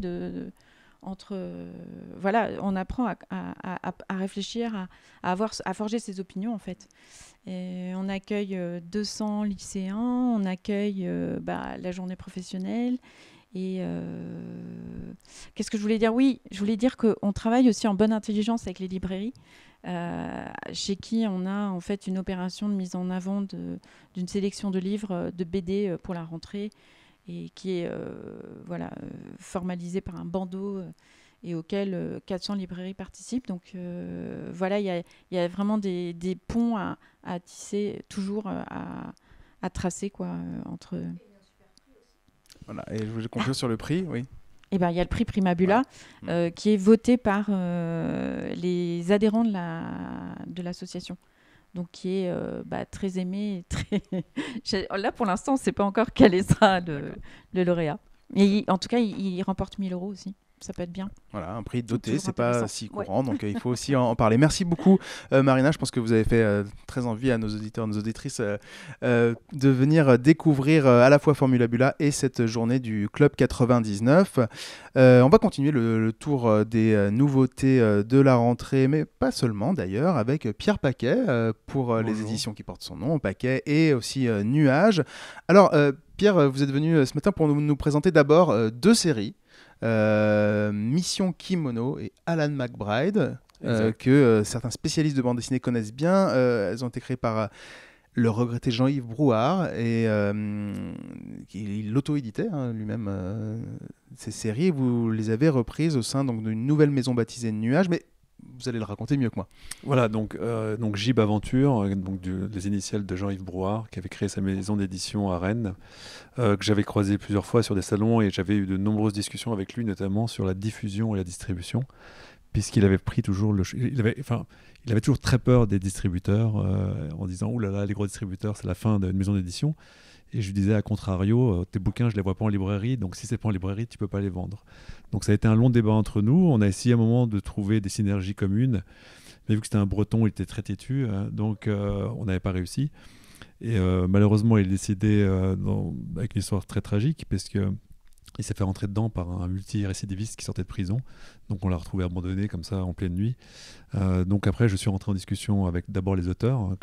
on apprend à réfléchir, à forger ses opinions en fait. Et on accueille 200 lycéens, on accueille la journée professionnelle. Et qu'est-ce que je voulais dire? Oui, je voulais dire qu'on travaille aussi en bonne intelligence avec les librairies, chez qui on a en fait une opération de mise en avant d'une sélection de livres de BD pour la rentrée et qui est formalisée par un bandeau et auquel 400 librairies participent. Donc il y a vraiment des ponts à tisser, toujours à tracer entre... Voilà, et je voulais conclure sur le prix, oui. Eh ben, il y a le prix Primabula qui est voté par les adhérents de l'association. Donc, qui est très aimé. Là, pour l'instant, on ne sait pas encore quel sera le lauréat. Et en tout cas, il remporte 1 000 € aussi. Ça peut être bien. Voilà, un prix doté, c'est pas si courant, donc il faut aussi en parler. Merci beaucoup, Marina. Je pense que vous avez fait très envie à nos auditeurs, nos auditrices de venir découvrir à la fois Formulabula et cette journée du Club 99. On va continuer le tour des nouveautés de la rentrée, mais pas seulement d'ailleurs, avec Pierre Paquet pour les éditions qui portent son nom, Paquet, et aussi Nuages. Alors, Pierre, vous êtes venu ce matin pour nous présenter d'abord 2 séries. Mission Kimono et Alan McBride, que certains spécialistes de bande dessinée connaissent bien. Elles ont été créées par le regretté Jean-Yves Brouard et il l'auto-éditait lui-même ces séries. Vous les avez reprises au sein d'une nouvelle maison baptisée Nuages, mais vous allez le raconter mieux que moi. Voilà, donc Gib Aventure, les initiales de Jean-Yves Brouard, qui avait créé sa maison d'édition à Rennes, que j'avais croisé plusieurs fois sur des salons et j'avais eu de nombreuses discussions avec lui, notamment sur la diffusion et la distribution, puisqu'il avait pris toujours il avait toujours très peur des distributeurs en disant « Ouh là là, les gros distributeurs, c'est la fin d'une maison d'édition ». Et je lui disais, à contrario, tes bouquins, je les vois pas en librairie, donc si c'est pas en librairie, tu peux pas les vendre. Donc ça a été un long débat entre nous. On a essayé à un moment de trouver des synergies communes, mais vu que c'était un Breton, il était très têtu, donc on n'avait pas réussi. Et malheureusement, il est décédé avec une histoire très tragique, parce que il s'est fait rentrer dedans par un multirécidiviste qui sortait de prison. Donc on l'a retrouvé abandonné comme ça en pleine nuit. Donc après, je suis rentré en discussion avec d'abord les auteurs,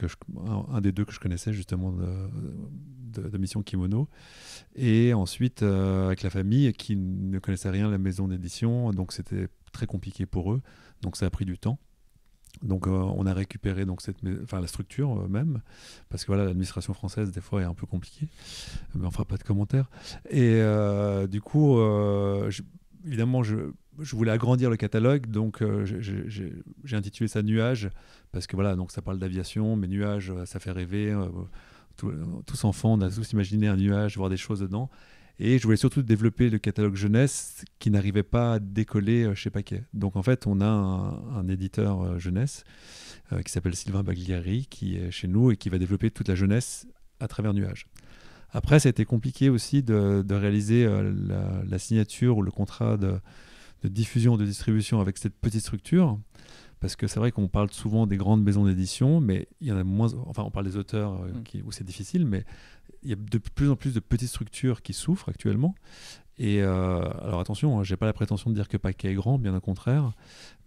un des deux que je connaissais justement de Mission Kimono. Et ensuite avec la famille qui ne connaissait rien de la maison d'édition. Donc c'était très compliqué pour eux. Donc ça a pris du temps. Donc on a récupéré donc la structure même, parce que voilà, l'administration française des fois est un peu compliquée, mais on fera pas de commentaires. Et du coup, évidemment, je voulais agrandir le catalogue, donc j'ai intitulé ça Nuages, parce que voilà, donc ça parle d'aviation, mais nuages, ça fait rêver. Tous enfants, on a tous imaginé un nuage, voir des choses dedans. Et je voulais surtout développer le catalogue jeunesse qui n'arrivait pas à décoller chez Paquet. Donc en fait, on a un éditeur jeunesse qui s'appelle Sylvain Bagliari, qui est chez nous et qui va développer toute la jeunesse à travers Nuages. Après, ça a été compliqué aussi de réaliser la signature ou le contrat de diffusion, de distribution avec cette petite structure. Parce que c'est vrai qu'on parle souvent des grandes maisons d'édition, mais il y en a moins. Enfin, on parle des auteurs où c'est difficile, mais il y a de plus en plus de petites structures qui souffrent actuellement. Et alors attention, j'ai pas la prétention de dire que Paquet est grand, bien au contraire.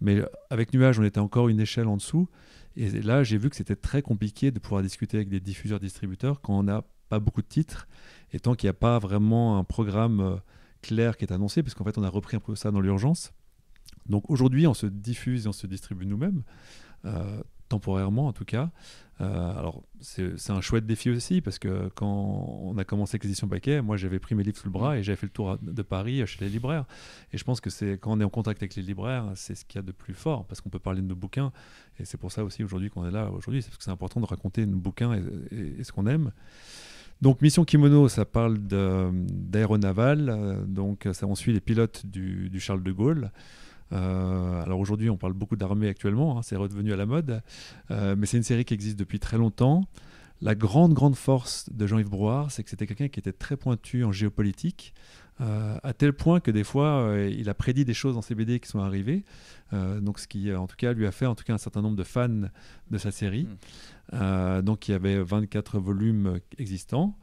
Mais avec Nuages, on était encore une échelle en dessous. Et là, j'ai vu que c'était très compliqué de pouvoir discuter avec des diffuseurs-distributeurs quand on n'a pas beaucoup de titres et tant qu'il n'y a pas vraiment un programme clair qui est annoncé, parce qu'en fait, on a repris un peu ça dans l'urgence. Donc aujourd'hui, on se diffuse et on se distribue nous-mêmes, temporairement en tout cas. Alors c'est un chouette défi aussi, parce que quand on a commencé l'acquisition Paquet, moi j'avais pris mes livres sous le bras et j'avais fait le tour de Paris chez les libraires. Et je pense que quand on est en contact avec les libraires, c'est ce qu'il y a de plus fort, parce qu'on peut parler de nos bouquins. Et c'est pour ça aussi aujourd'hui qu'on est là aujourd'hui, c'est parce que c'est important de raconter nos bouquins et ce qu'on aime. Donc Mission Kimono, ça parle d'aéronaval, donc on suit les pilotes du Charles de Gaulle. Alors aujourd'hui, on parle beaucoup d'armée actuellement, c'est redevenu à la mode, mais c'est une série qui existe depuis très longtemps. La grande force de Jean-Yves Brouard, c'est que c'était quelqu'un qui était très pointu en géopolitique, à tel point que des fois, il a prédit des choses dans ses BD qui sont arrivées, donc ce qui, en tout cas, lui a fait un certain nombre de fans de sa série. Donc il y avait 24 volumes existants.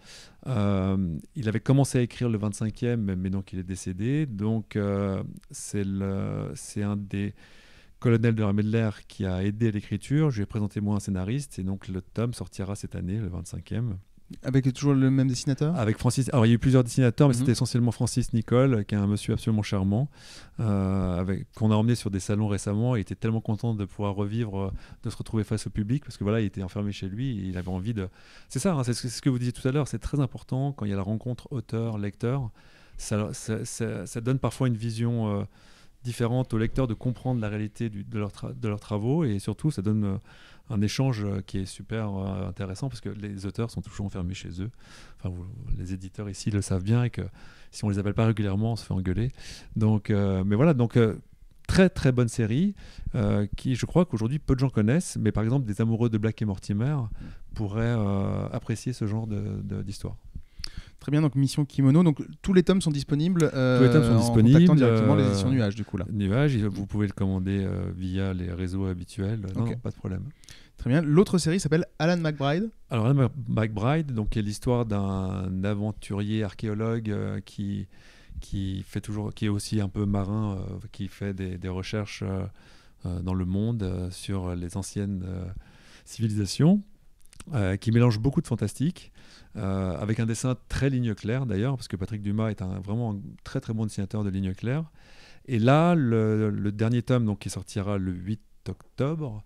Il avait commencé à écrire le 25e, mais donc il est décédé. Donc c'est un des colonels de l'armée de l'air qui a aidé à l'écriture. Je lui ai présenté moi un scénariste, et donc le tome sortira cette année, le 25e. Avec toujours le même dessinateur ? Avec Francis. Alors il y a eu plusieurs dessinateurs, mais c'était essentiellement Francis Nicole, qui est un monsieur absolument charmant, qu'on a emmené sur des salons récemment. Il était tellement content de pouvoir revivre, de se retrouver face au public, parce que voilà, il était enfermé chez lui, et il avait envie de. C'est ça, c'est ce que vous disiez tout à l'heure. C'est très important quand il y a la rencontre auteur-lecteur. Ça donne parfois une vision différente aux lecteurs de comprendre la réalité de leurs travaux, et surtout ça donne un échange qui est super intéressant, parce que les auteurs sont toujours enfermés chez eux. Enfin, les éditeurs ici le savent bien, et que si on les appelle pas régulièrement, on se fait engueuler. Donc, mais voilà, donc très très bonne série qui, je crois qu'aujourd'hui peu de gens connaissent, mais par exemple des amoureux de Black et Mortimer pourraient apprécier ce genre d'histoire. Très bien, donc Mission Kimono. Donc tous les tomes sont disponibles, tous les tomes sont disponibles, en contactant directement les éditions Nuages, du coup là. Nuages, vous pouvez le commander via les réseaux habituels. Non, pas de problème. Très bien. L'autre série s'appelle Alan McBride. Alors Alan McBride, donc, est l'histoire d'un aventurier archéologue qui est aussi un peu marin, qui fait des recherches dans le monde sur les anciennes civilisations, qui mélange beaucoup de fantastique, avec un dessin très ligne claire d'ailleurs, parce que Patrick Dumas est vraiment un très très bon dessinateur de ligne claire. Et là, le dernier tome, donc, qui sortira le 8 octobre,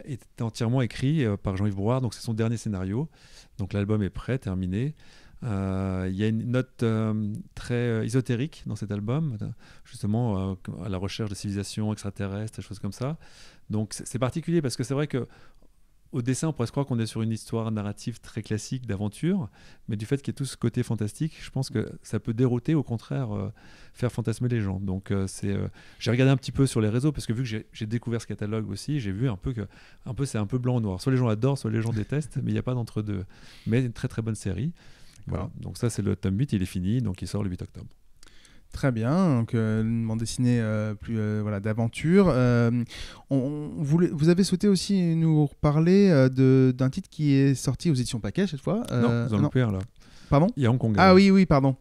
est entièrement écrit par Jean-Yves Brouard, donc c'est son dernier scénario. Donc l'album est prêt, terminé. Il y a une note très ésotérique dans cet album, justement à la recherche de civilisations extraterrestres, des choses comme ça. Donc c'est particulier, parce que c'est vrai que au dessin, on pourrait se croire qu'on est sur une histoire narrative très classique d'aventure, mais du fait qu'il y ait tout ce côté fantastique, je pense que ça peut dérouter, au contraire, faire fantasmer les gens. Donc j'ai regardé un petit peu sur les réseaux, parce que vu que j'ai découvert ce catalogue aussi, j'ai vu un peu que c'est un peu blanc ou noir. Soit les gens adorent, soit les gens détestent, mais il n'y a pas d'entre-deux. Mais une très très bonne série. Voilà. Donc ça, c'est le tome 8, il est fini, donc il sort le 8 octobre. Très bien, donc une bande dessinée plus d'aventure. Vous avez souhaité aussi nous reparler d'un titre qui est sorti aux éditions Paquet cette fois. Non, vous en loupez un là. Pardon ? Il y a Hong Kong. Ah oui, pardon.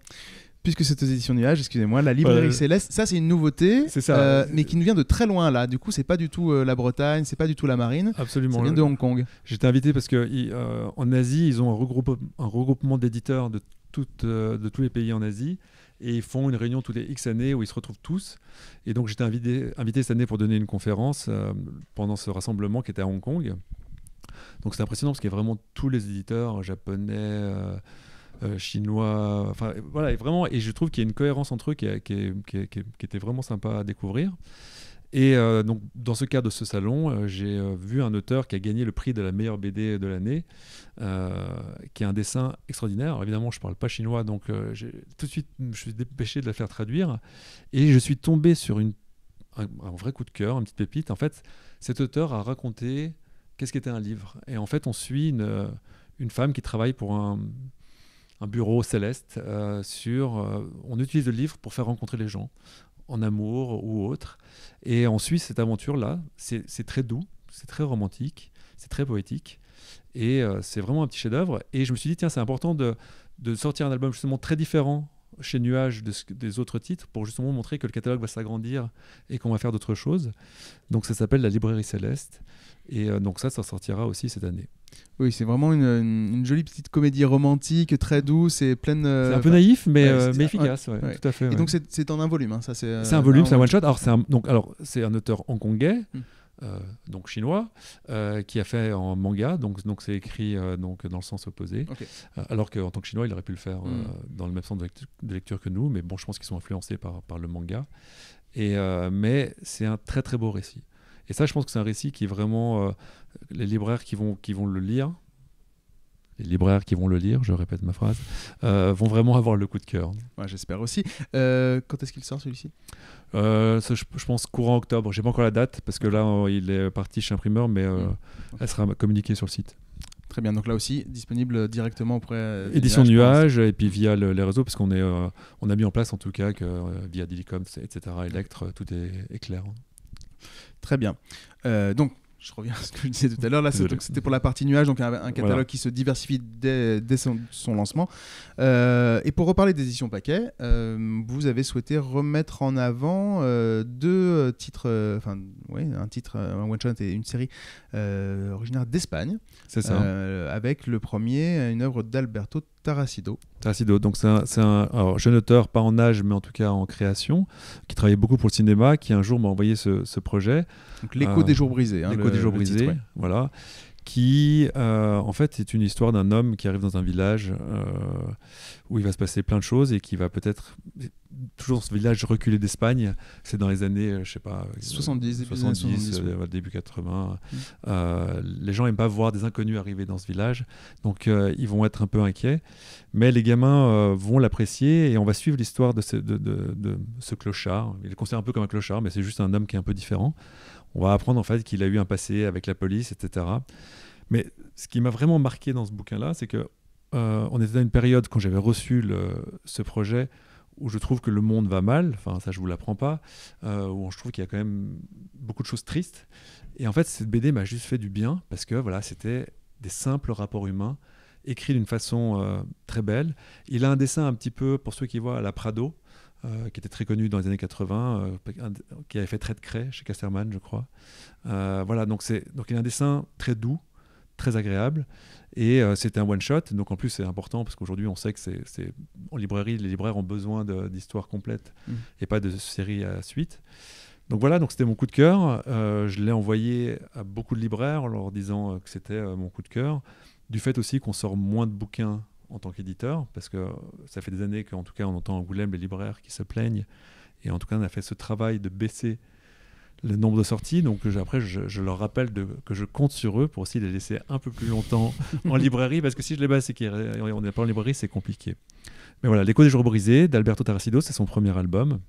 Puisque c'est aux éditions Nuages, excusez-moi, la librairie Céleste, ça c'est une nouveauté, c'est ça. Mais qui nous vient de très loin là. Du coup, c'est pas du tout la Bretagne, c'est pas du tout la Marine. Absolument. Ça vient de Hong Kong. J'étais invité parce qu'en Asie, ils ont un regroupement d'éditeurs de tous les pays en Asie. Et ils font une réunion toutes les X années où ils se retrouvent tous. Et donc j'étais invité cette année pour donner une conférence pendant ce rassemblement qui était à Hong Kong. Donc c'est impressionnant parce qu'il y a vraiment tous les éditeurs japonais, chinois, enfin voilà, et vraiment, et je trouve qu'il y a une cohérence entre eux qui était vraiment sympa à découvrir. Et donc dans ce cadre de ce salon, j'ai vu un auteur qui a gagné le prix de la meilleure BD de l'année, qui a un dessin extraordinaire. Alors, évidemment, je ne parle pas chinois, donc tout de suite, je me suis dépêché de la faire traduire. Et je suis tombé sur un vrai coup de cœur, une petite pépite. En fait, cet auteur a raconté qu'est-ce qu'était un livre. Et en fait, on suit une femme qui travaille pour un bureau céleste. On utilise le livre pour faire rencontrer les gens, en amour ou autre. Et on suit cette aventure-là. C'est très doux, c'est très romantique, c'est très poétique. Et c'est vraiment un petit chef-d'œuvre. Et je me suis dit, tiens, c'est important de sortir un album justement très différent chez Nuages des autres titres pour justement montrer que le catalogue va s'agrandir et qu'on va faire d'autres choses. Donc ça s'appelle La Librairie Céleste. Et donc ça sortira aussi cette année. Oui, c'est vraiment une jolie petite comédie romantique, très douce et pleine... c'est un peu naïf, mais efficace. Ouais. Tout à fait. Et donc c'est en un volume. Hein, ça, c'est un volume, c'est un one-shot. Alors, c'est un auteur hongkongais. Donc chinois, qui a fait en manga, donc c'est écrit dans le sens opposé, okay. Alors qu'en tant que chinois, il aurait pu le faire dans le même sens de lecture que nous, mais bon, je pense qu'ils sont influencés par le manga. Mais c'est un très très beau récit. Et ça, je pense que c'est un récit qui est vraiment... les libraires qui vont le lire, je répète ma phrase, vont vraiment avoir le coup de cœur. Ouais, j'espère aussi. Quand est-ce qu'il sort celui-ci ? Je pense courant octobre. J'ai pas encore la date parce que là il est parti chez imprimeur, mais elle sera communiquée sur le site. Très bien, donc là aussi disponible directement auprès édition Nuages et puis via les réseaux, parce qu'on a mis en place en tout cas que via Dilicom, etc., Electre, tout est clair. Très bien. Donc je reviens à ce que je disais tout à l'heure. Là, c'était pour la partie nuage, donc un catalogue qui se diversifie dès son lancement. Et pour reparler des éditions Paquet, vous avez souhaité remettre en avant deux titres, un titre, un one-shot et une série originaire d'Espagne. C'est ça. Avec le premier, une œuvre d'Alberto Tarasido. Donc c'est un jeune auteur, pas en âge, mais en tout cas en création, qui travaillait beaucoup pour le cinéma, qui un jour m'a envoyé ce projet. Donc L'écho des jours brisés. L'écho des jours brisés, titre, ouais. Voilà. Qui, en fait, c'est une histoire d'un homme qui arrive dans un village où il va se passer plein de choses et qui va peut-être... Toujours ce village reculé d'Espagne, c'est dans les années, je sais pas... 70 début 80. Les gens n'aiment pas voir des inconnus arriver dans ce village, donc ils vont être un peu inquiets. Mais les gamins vont l'apprécier et on va suivre l'histoire de ce clochard. Il est considéré un peu comme un clochard, mais c'est juste un homme qui est un peu différent. On va apprendre en fait qu'il a eu un passé avec la police, etc. Mais ce qui m'a vraiment marqué dans ce bouquin-là, c'est que on était dans une période, quand j'avais reçu ce projet, où je trouve que le monde va mal, enfin ça je vous l'apprends pas, où je trouve qu'il y a quand même beaucoup de choses tristes. Et en fait, cette BD m'a juste fait du bien, parce que voilà, c'était des simples rapports humains, écrits d'une façon très belle. Il a un dessin un petit peu, pour ceux qui voient, à la Prado, qui était très connu dans les années 80, qui avait fait Trait de craie chez Casterman, je crois. Voilà, donc il a un dessin très doux, très agréable, et c'était un one-shot, donc en plus c'est important, parce qu'aujourd'hui on sait que en librairie, les libraires ont besoin d'histoires complètes, et pas de séries à suite. Donc voilà, donc c'était mon coup de cœur. Je l'ai envoyé à beaucoup de libraires en leur disant que c'était mon coup de cœur, du fait aussi qu'on sort moins de bouquins en tant qu'éditeur, parce que ça fait des années qu'en tout cas on entend à Angoulême les libraires qui se plaignent, et en tout cas on a fait ce travail de baisser le nombre de sorties, donc après je leur rappelle que je compte sur eux pour aussi les laisser un peu plus longtemps en librairie, parce que si je les baisse et qu'on n'est pas en librairie, c'est compliqué. Mais voilà, L'écho des jours brisés d'Alberto Tarasido, c'est son premier album.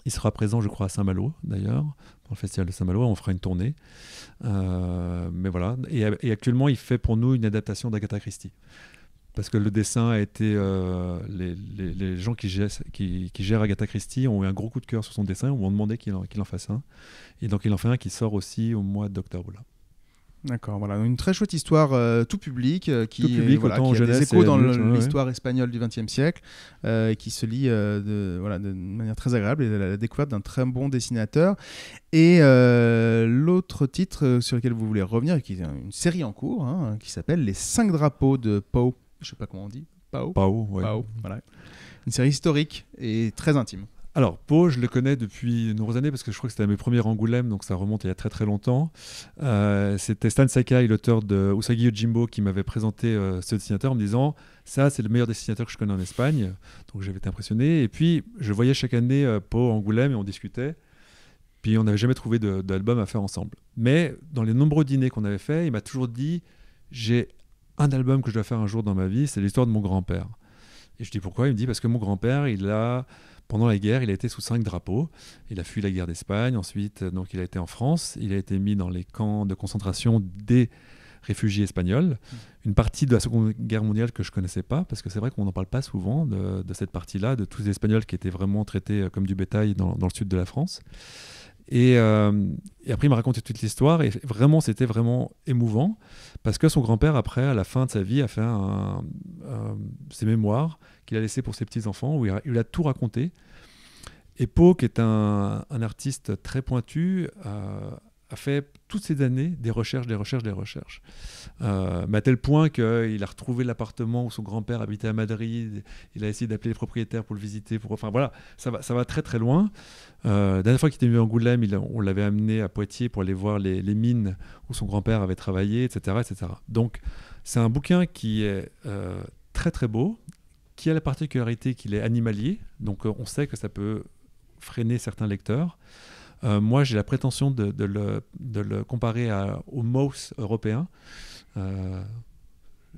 Il sera présent, je crois, à Saint-Malo, d'ailleurs, dans le festival de Saint-Malo. On fera une tournée. Mais voilà. Et actuellement, il fait pour nous une adaptation d'Agatha Christie. parce que le dessin a été... les gens qui gèrent Agatha Christie ont eu un gros coup de cœur sur son dessin, on m'a demandé qu'il en fasse un. Et donc il en fait un qui sort aussi au mois d'octobre. Là. D'accord, voilà, une très chouette histoire tout public, qui autant a jeunesse des échos dans adulte, l'histoire espagnole du XXe siècle, qui se lit de manière très agréable, et la découverte d'un très bon dessinateur. Et l'autre titre sur lequel vous voulez revenir, qui est une série en cours, qui s'appelle Les 5 drapeaux de Poe. Je ne sais pas comment on dit. Poe, ouais. Poe, voilà. Une série historique et très intime. Alors, Poe, je le connais depuis de nombreuses années parce que je crois que c'était à mes premiers Angoulême, donc ça remonte il y a très très longtemps. C'était Stan Sakai, l'auteur de Usagi Yojimbo, qui m'avait présenté ce dessinateur en me disant « Ça, c'est le meilleur dessinateur que je connais en Espagne ». Donc j'avais été impressionné. Et puis, je voyais chaque année Poe Angoulême et on discutait. Puis on n'avait jamais trouvé d'album à faire ensemble. Mais dans les nombreux dîners qu'on avait fait, il m'a toujours dit « J'ai un album que je dois faire un jour dans ma vie, c'est l'histoire de mon grand-père ». Et je dis pourquoi ? Il me dit parce que mon grand-père, pendant la guerre, il a été sous 5 drapeaux. Il a fui la guerre d'Espagne. Ensuite, donc, il a été en France. Il a été mis dans les camps de concentration des réfugiés espagnols. Une partie de la Seconde Guerre mondiale que je ne connaissais pas, parce que c'est vrai qu'on n'en parle pas souvent de cette partie-là, de tous les Espagnols qui étaient vraiment traités comme du bétail dans le sud de la France. Et après, il m'a raconté toute l'histoire. Et vraiment, c'était vraiment émouvant, parce que son grand-père, après, à la fin de sa vie, a fait ses mémoires qu'il a laissé pour ses petits-enfants, où il a tout raconté. Et Poe, qui est un artiste très pointu, a fait toutes ces années des recherches. Mais à tel point qu'il a retrouvé l'appartement où son grand-père habitait à Madrid. Il a essayé d'appeler les propriétaires pour le visiter. Enfin voilà, ça va très très loin. La dernière fois qu'il était venu à Angoulême, on l'avait amené à Poitiers pour aller voir les mines où son grand-père avait travaillé, etc., etc. Donc c'est un bouquin qui est très très beau, qui a la particularité qu'il est animalier, donc on sait que ça peut freiner certains lecteurs. Moi, j'ai la prétention de le comparer au Mauss européen.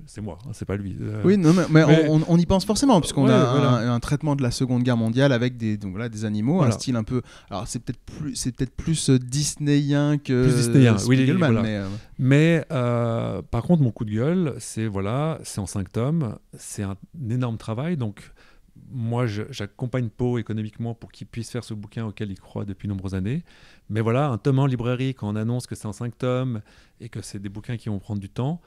C'est moi, c'est pas lui. Oui, non, mais on y pense forcément, puisqu'on a un traitement de la Seconde Guerre mondiale avec des animaux, un style un peu... Alors, c'est peut-être plus disneyen que Spiegelman. Voilà. Mais par contre, mon coup de gueule, c'est en 5 tomes, c'est un énorme travail, donc... Moi, j'accompagne Poe économiquement pour qu'il puisse faire ce bouquin auquel il croit depuis de nombreuses années. Mais voilà, un tome en librairie, quand on annonce que c'est en 5 tomes et que c'est des bouquins qui vont prendre du temps,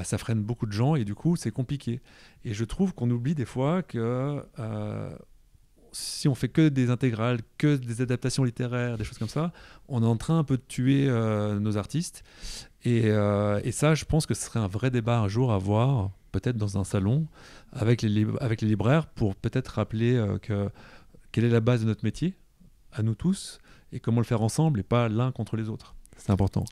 ça freine beaucoup de gens et du coup, c'est compliqué. Et je trouve qu'on oublie des fois que si on fait que des intégrales, que des adaptations littéraires, des choses comme ça, on est en train un peu de tuer nos artistes. Et ça, je pense que ce serait un vrai débat un jour à avoir, peut-être dans un salon, avec les libraires, pour peut-être rappeler quelle est la base de notre métier, à nous tous, et comment le faire ensemble, et pas l'un contre les autres. C'est important.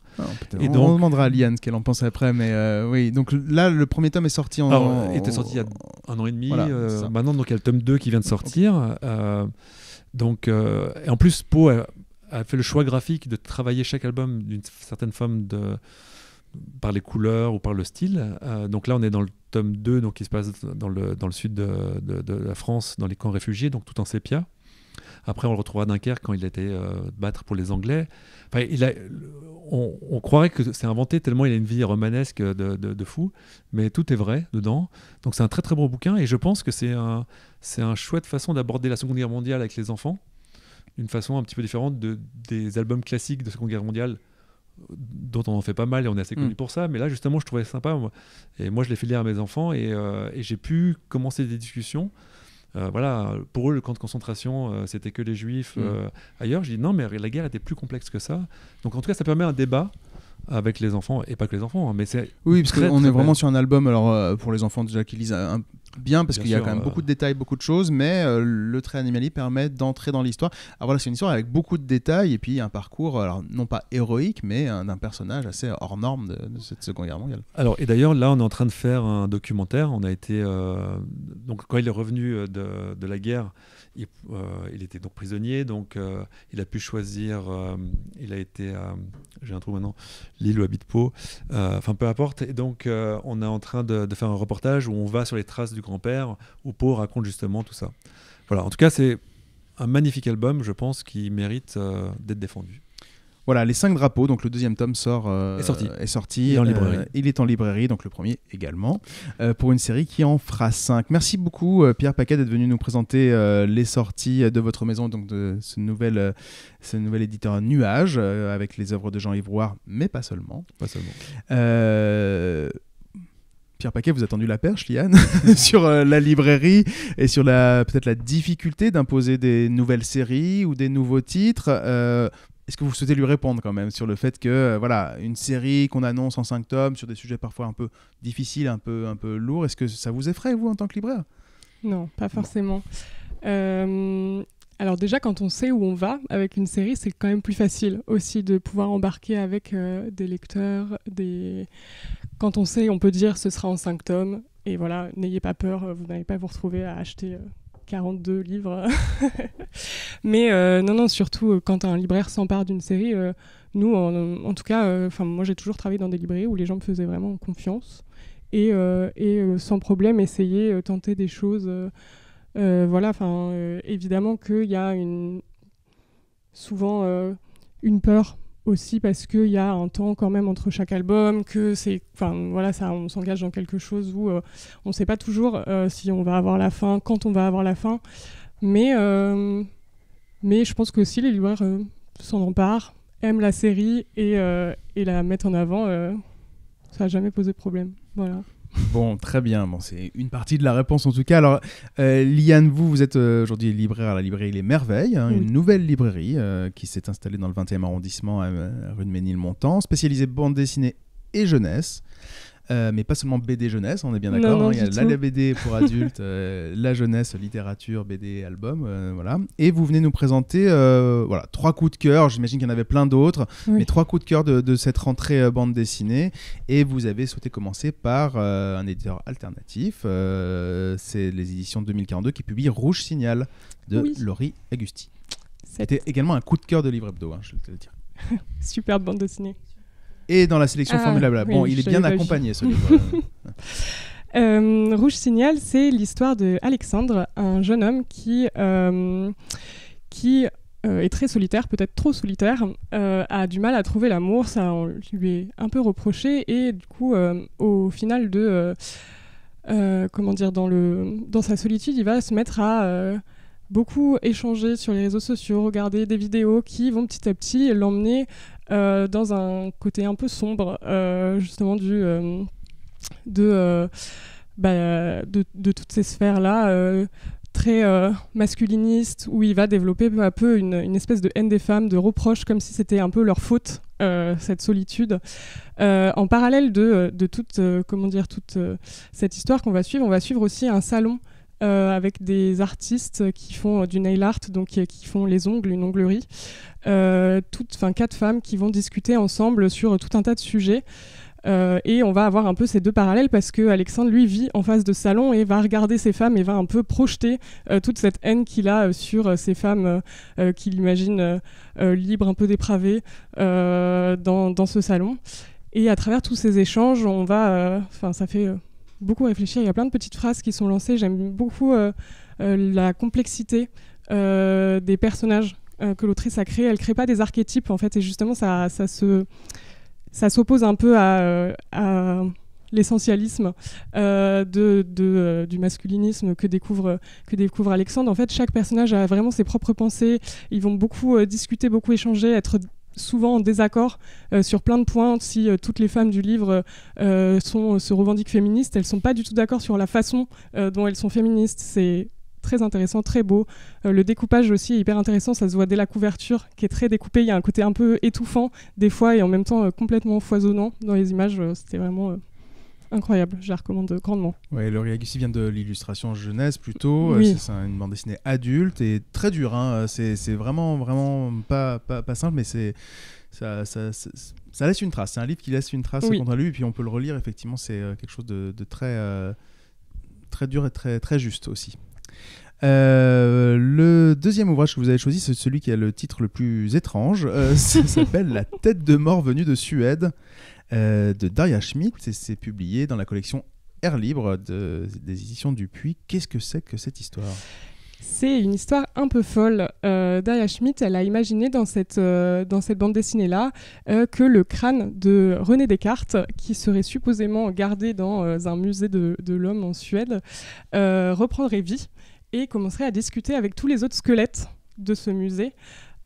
Et donc, on demandera à Liane ce qu'elle en pense après, mais oui. Donc là, le premier tome est sorti il était sorti il y a 1 an et demi. Voilà, maintenant, donc il y a le tome 2 qui vient de sortir. Okay. Et en plus, Poe a fait le choix graphique de travailler chaque album d'une certaine forme par les couleurs ou par le style. Donc là, on est dans le tome 2, donc qui se passe dans le sud de la France, dans les camps réfugiés, donc tout en sépia. Après, on le retrouvera à Dunkerque quand il a été battre pour les Anglais. Enfin, on croirait que c'est inventé tellement il a une vie romanesque de fou, mais tout est vrai dedans. Donc c'est un très très beau bouquin et je pense que c'est un chouette façon d'aborder la Seconde Guerre mondiale avec les enfants, d'une façon un petit peu différente des albums classiques de Seconde Guerre mondiale dont on en fait pas mal et on est assez connu pour ça, mais là justement je trouvais ça sympa et moi je l'ai fait lire à mes enfants et j'ai pu commencer des discussions. Pour eux le camp de concentration c'était que les juifs ailleurs. Je dis non, mais la guerre était plus complexe que ça, donc en tout cas ça permet un débat avec les enfants et pas que les enfants, mais c'est parce qu'on est vraiment sur un album pour les enfants déjà qui lisent bien parce qu'il y a quand même beaucoup de détails, beaucoup de choses, mais le trait animalier permet d'entrer dans l'histoire. Alors voilà, c'est une histoire avec beaucoup de détails et puis un parcours, alors non pas héroïque, mais d'un personnage assez hors norme de cette Seconde Guerre mondiale. Alors et d'ailleurs là on est en train de faire un documentaire. On a été donc quand il est revenu de la guerre, il était donc prisonnier, donc il a pu choisir. Il a été j'ai un trou maintenant, Lille ou Habite-Pau, enfin peu importe. Et donc on est en train de faire un reportage où on va sur les traces du grand-père, où Poe raconte justement tout ça. Voilà, en tout cas c'est un magnifique album, je pense, qui mérite d'être défendu. Voilà, Les 5 drapeaux, donc le deuxième tome est sorti. Il est en librairie. Il est en librairie, donc le premier également, pour une série qui en fera 5. Merci beaucoup Pierre Paquet d'être venu nous présenter les sorties de votre maison, donc de ce nouvel éditeur Nuage, avec les œuvres de Jean-Yves Brouard, mais pas seulement. Pierre Paquet, vous a tendu la perche, Liane, sur la librairie et sur peut-être la difficulté d'imposer des nouvelles séries ou des nouveaux titres. Est-ce que vous souhaitez lui répondre quand même sur le fait que voilà, une série qu'on annonce en 5 tomes sur des sujets parfois un peu difficiles, un peu lourds, est-ce que ça vous effraie, vous, en tant que libraire ? Non, pas forcément. Alors déjà, quand on sait où on va avec une série, c'est quand même plus facile aussi de pouvoir embarquer avec des lecteurs. Quand on sait, on peut dire ce sera en 5 tomes. Et voilà, n'ayez pas peur, vous n'allez pas vous retrouver à acheter 42 livres. Mais non, surtout quand un libraire s'empare d'une série, nous, en tout cas, moi j'ai toujours travaillé dans des librairies où les gens me faisaient vraiment confiance et sans problème essayer, tenter des choses. Évidemment qu'il y a souvent une peur aussi parce qu'il y a un temps quand même entre chaque album, on s'engage dans quelque chose où on ne sait pas toujours si on va avoir la fin, quand on va avoir la fin, mais je pense que si les libraires s'en emparent, aiment la série et la mettent en avant, ça n'a jamais posé problème. Voilà. Bon, très bien. Bon, c'est une partie de la réponse en tout cas. Alors, Liane, vous êtes aujourd'hui libraire à la librairie Les Merveilles, une nouvelle librairie qui s'est installée dans le 20e arrondissement, rue de Ménilmontant, spécialisée bande dessinée et jeunesse. Mais pas seulement BD jeunesse, on est bien d'accord. Non, il y a la BD pour adultes, la jeunesse, littérature, BD, album, voilà. Et vous venez nous présenter 3 coups de cœur. J'imagine qu'il y en avait plein d'autres, mais 3 coups de cœur de cette rentrée bande dessinée. Et vous avez souhaité commencer par un éditeur alternatif. C'est les éditions 2042 qui publient Rouge Signal de Laurie Agusti. C'était également un coup de cœur de Livre Hebdo, je vais te le dire. Superbe bande dessinée. Et dans la sélection formidable. Bon, il est bien accompagné, ce livre. Rouge Signal, c'est l'histoire de Alexandre, un jeune homme qui est très solitaire, peut-être trop solitaire, a du mal à trouver l'amour, ça on lui est un peu reproché, et du coup, au final dans sa solitude, il va se mettre à beaucoup échanger sur les réseaux sociaux, regarder des vidéos qui vont petit à petit l'emmener dans un côté un peu sombre, justement de toutes ces sphères-là, très masculinistes, où il va développer peu à peu une espèce de haine des femmes, de reproches, comme si c'était un peu leur faute, cette solitude. En parallèle de toute cette histoire qu'on va suivre, on va suivre aussi un salon avec des artistes qui font du nail art, donc qui font les ongles, une onglerie. 4 femmes qui vont discuter ensemble sur tout un tas de sujets. Et on va avoir un peu ces 2 parallèles parce que Alexandre, lui, vit en face de ce salon et va regarder ces femmes et va un peu projeter toute cette haine qu'il a sur ces femmes qu'il imagine libres, un peu dépravées dans ce salon. Et à travers tous ces échanges, on va... ça fait... beaucoup réfléchir. Il y a plein de petites phrases qui sont lancées. J'aime beaucoup la complexité des personnages que l'autrice a créés. Elle ne crée pas des archétypes, en fait, et justement, ça s'oppose un peu à l'essentialisme du masculinisme que découvre Alexandre. En fait, chaque personnage a vraiment ses propres pensées. Ils vont beaucoup discuter, beaucoup échanger, être souvent en désaccord sur plein de points. Si toutes les femmes du livre se revendiquent féministes, elles ne sont pas du tout d'accord sur la façon dont elles sont féministes. C'est très intéressant, très beau. Le découpage aussi est hyper intéressant, ça se voit dès la couverture qui est très découpée. Il y a un côté un peu étouffant des fois et en même temps complètement foisonnant dans les images. C'était vraiment incroyable, je la recommande grandement. Ouais, Laurie Agusti vient de l'illustration jeunesse plutôt. Oui. C'est une bande dessinée adulte et très dure. C'est vraiment pas simple, mais ça laisse une trace. C'est un livre qui laisse une trace contre lui et puis on peut le relire. Effectivement, c'est quelque chose de très dur et très, très juste aussi. Le deuxième ouvrage que vous avez choisi, c'est celui qui a le titre le plus étrange. Ça s'appelle La tête de mort venue de Suède de Daria Schmidt et c'est publié dans la collection Air Libre des éditions Dupuis. Qu'est-ce que c'est que cette histoire ? C'est une histoire un peu folle. Daya Schmidt, elle a imaginé dans cette bande dessinée-là que le crâne de René Descartes, qui serait supposément gardé dans un musée de l'homme en Suède, reprendrait vie et commencerait à discuter avec tous les autres squelettes de ce musée.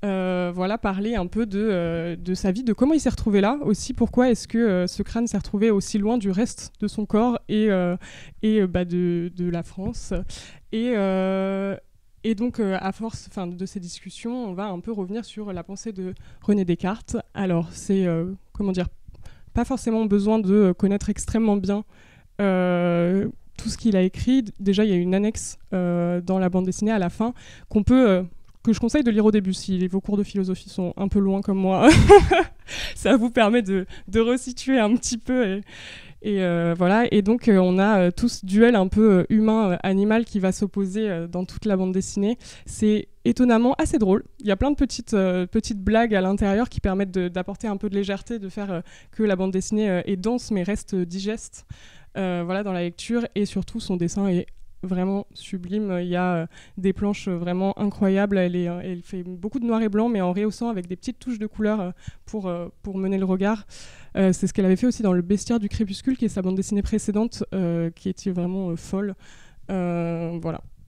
Parler un peu de sa vie, de comment il s'est retrouvé là, aussi pourquoi est-ce que ce crâne s'est retrouvé aussi loin du reste de son corps et de la France. Et donc, à force de ces discussions, on va un peu revenir sur la pensée de René Descartes. Alors, c'est, pas forcément besoin de connaître extrêmement bien tout ce qu'il a écrit. Déjà, il y a une annexe dans la bande dessinée à la fin que je conseille de lire au début si vos cours de philosophie sont un peu loin comme moi. Ça vous permet de resituer un petit peu. Et donc, on a tout ce duel un peu humain-animal qui va s'opposer dans toute la bande dessinée. C'est étonnamment assez drôle. Il y a plein de petites blagues à l'intérieur qui permettent d'apporter un peu de légèreté, de faire que la bande dessinée est dense mais reste digeste dans la lecture. Et surtout, son dessin est vraiment sublime. Il y a des planches vraiment incroyables. Elle fait beaucoup de noir et blanc, mais en rehaussant avec des petites touches de couleur pour mener le regard. C'est ce qu'elle avait fait aussi dans Le Bestiaire du Crépuscule, qui est sa bande dessinée précédente, qui était vraiment folle.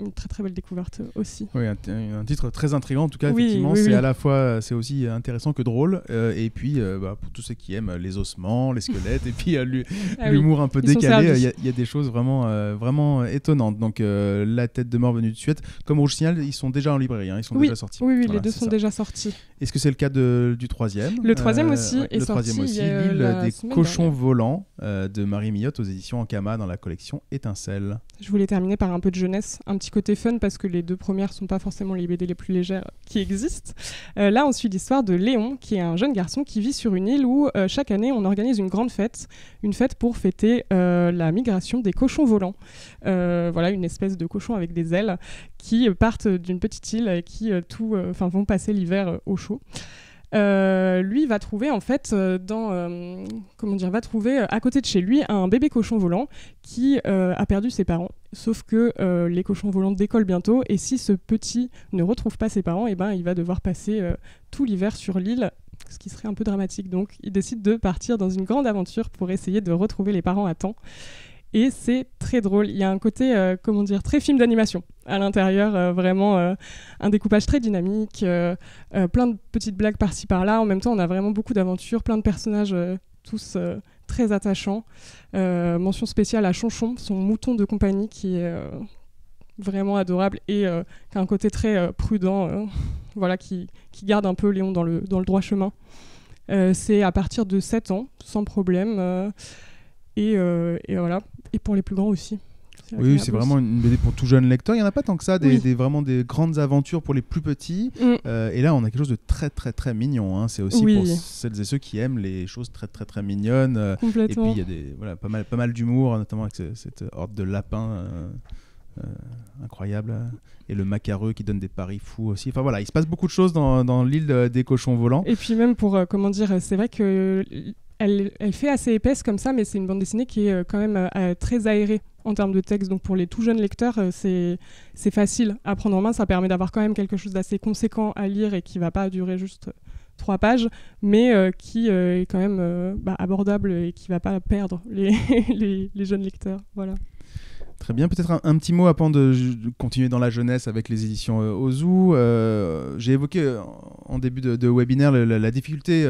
Une très très belle découverte aussi. Oui, un titre très intriguant en tout cas. Oui, effectivement, oui, c'est oui. à la fois c'est aussi intéressant que drôle. Et puis pour tous ceux qui aiment les ossements, les squelettes, et puis l'humour un peu Ils sont décalé, servis. il y a des choses vraiment étonnantes. Donc La tête de mort venue de Suède, comme Rouge Signal, ils sont déjà en librairie, ils sont déjà sortis. Oui, Voilà, les deux c'est sont ça. déjà sortis. Est-ce que c'est le cas du troisième? Le troisième aussi ouais, est le troisième sorti aussi, il y a L'île des semaine cochons dernière. volants de Marie Millotte aux éditions Ankama dans la collection Étincelle. Je voulais terminer par un peu de jeunesse, un petit côté fun, parce que les deux premières sont pas forcément les BD les plus légères qui existent. Là, on suit l'histoire de Léon, qui est un jeune garçon qui vit sur une île où chaque année on organise une grande fête, une fête pour fêter la migration des cochons volants. Une espèce de cochon avec des ailes qui partent d'une petite île et qui vont passer l'hiver au chaud. Lui va trouver en fait va trouver à côté de chez lui un bébé cochon volant qui a perdu ses parents, sauf que les cochons volants décollent bientôt et si ce petit ne retrouve pas ses parents, il va devoir passer tout l'hiver sur l'île, ce qui serait un peu dramatique. Donc il décide de partir dans une grande aventure pour essayer de retrouver les parents à temps. Et c'est très drôle. Il y a un côté, très film d'animation à l'intérieur. Vraiment un découpage très dynamique, plein de petites blagues par-ci par-là. En même temps, on a vraiment beaucoup d'aventures, plein de personnages tous très attachants. Mention spéciale à Chonchon, son mouton de compagnie qui est vraiment adorable et qui a un côté très prudent, qui garde un peu Léon dans le droit chemin. C'est à partir de 7 ans, sans problème. Et voilà. Et pour les plus grands aussi. Oui, c'est vraiment une BD pour tout jeune lecteur. Il n'y en a pas tant que ça, Oui. vraiment des grandes aventures pour les plus petits. Et là, on a quelque chose de très, très, très mignon. Hein. C'est aussi pour celles et ceux qui aiment les choses très, très, très mignonnes. Complètement. Et puis, il y a pas mal d'humour, notamment avec cette horde de lapins incroyable. Et le macareux qui donne des paris fous aussi. Enfin voilà, il se passe beaucoup de choses dans l'île des cochons volants. Et puis même pour, c'est vrai que... Elle fait assez épaisse comme ça, mais c'est une bande dessinée qui est quand même très aérée en termes de texte. Donc pour les tout jeunes lecteurs, c'est facile à prendre en main. Ça permet d'avoir quand même quelque chose d'assez conséquent à lire et qui ne va pas durer juste 3 pages, mais qui est quand même abordable et qui ne va pas perdre les jeunes lecteurs. Voilà. Très bien, peut-être un petit mot avant de continuer dans la jeunesse avec les éditions Ozu. J'ai évoqué en début de webinaire la difficulté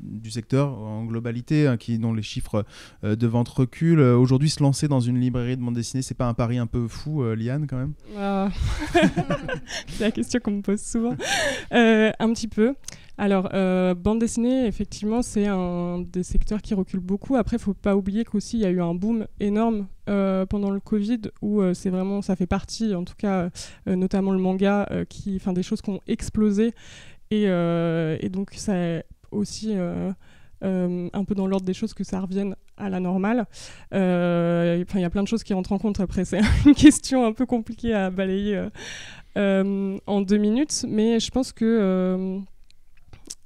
du secteur en globalité, dont les chiffres de vente reculent. Aujourd'hui, se lancer dans une librairie de bande dessinée, c'est pas un pari un peu fou, Liane, quand même? C'est la question qu'on me pose souvent. Un petit peu. Alors, bande dessinée, effectivement, c'est un des secteurs qui recule beaucoup. Après, il ne faut pas oublier qu'aussi, il y a eu un boom énorme pendant le Covid, où ça fait partie, en tout cas, notamment le manga, des choses qui ont explosé. Et donc, ça aussi un peu dans l'ordre des choses que ça revienne à la normale. Il y a plein de choses qui rentrent en compte. Après, c'est une question un peu compliquée à balayer en 2 minutes. Mais je pense que...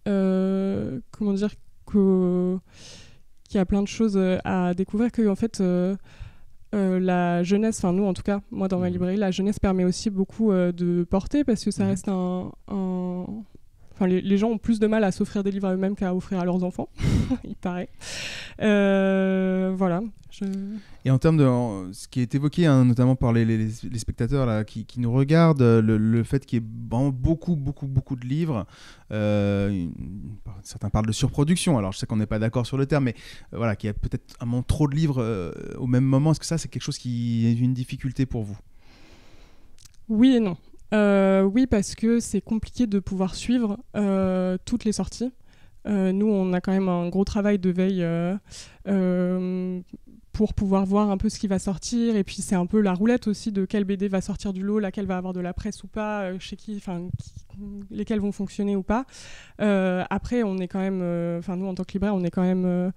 qu'il y a plein de choses à découvrir, que en fait la jeunesse, enfin nous en tout cas, moi dans ma librairie, la jeunesse permet aussi beaucoup de porter parce que ça reste Enfin, les gens ont plus de mal à s'offrir des livres à eux-mêmes qu'à offrir à leurs enfants, il paraît. Voilà. Et en termes de ce qui est évoqué, hein, notamment par les spectateurs là, qui nous regardent, le fait qu'il y ait vraiment beaucoup de livres, certains parlent de surproduction, alors je sais qu'on n'est pas d'accord sur le terme, mais voilà, qu'il y a peut-être un moment trop de livres au même moment, est-ce que ça c'est quelque chose qui est une difficulté pour vous ? Oui et non. Oui, parce que c'est compliqué de pouvoir suivre toutes les sorties. Nous, on a quand même un gros travail de veille pour pouvoir voir un peu ce qui va sortir. Et puis, c'est un peu la roulette aussi de quelle BD va sortir du lot, laquelle va avoir de la presse ou pas, chez qui, lesquelles vont fonctionner ou pas. Après, on est quand même... nous, en tant que libraire, on est quand même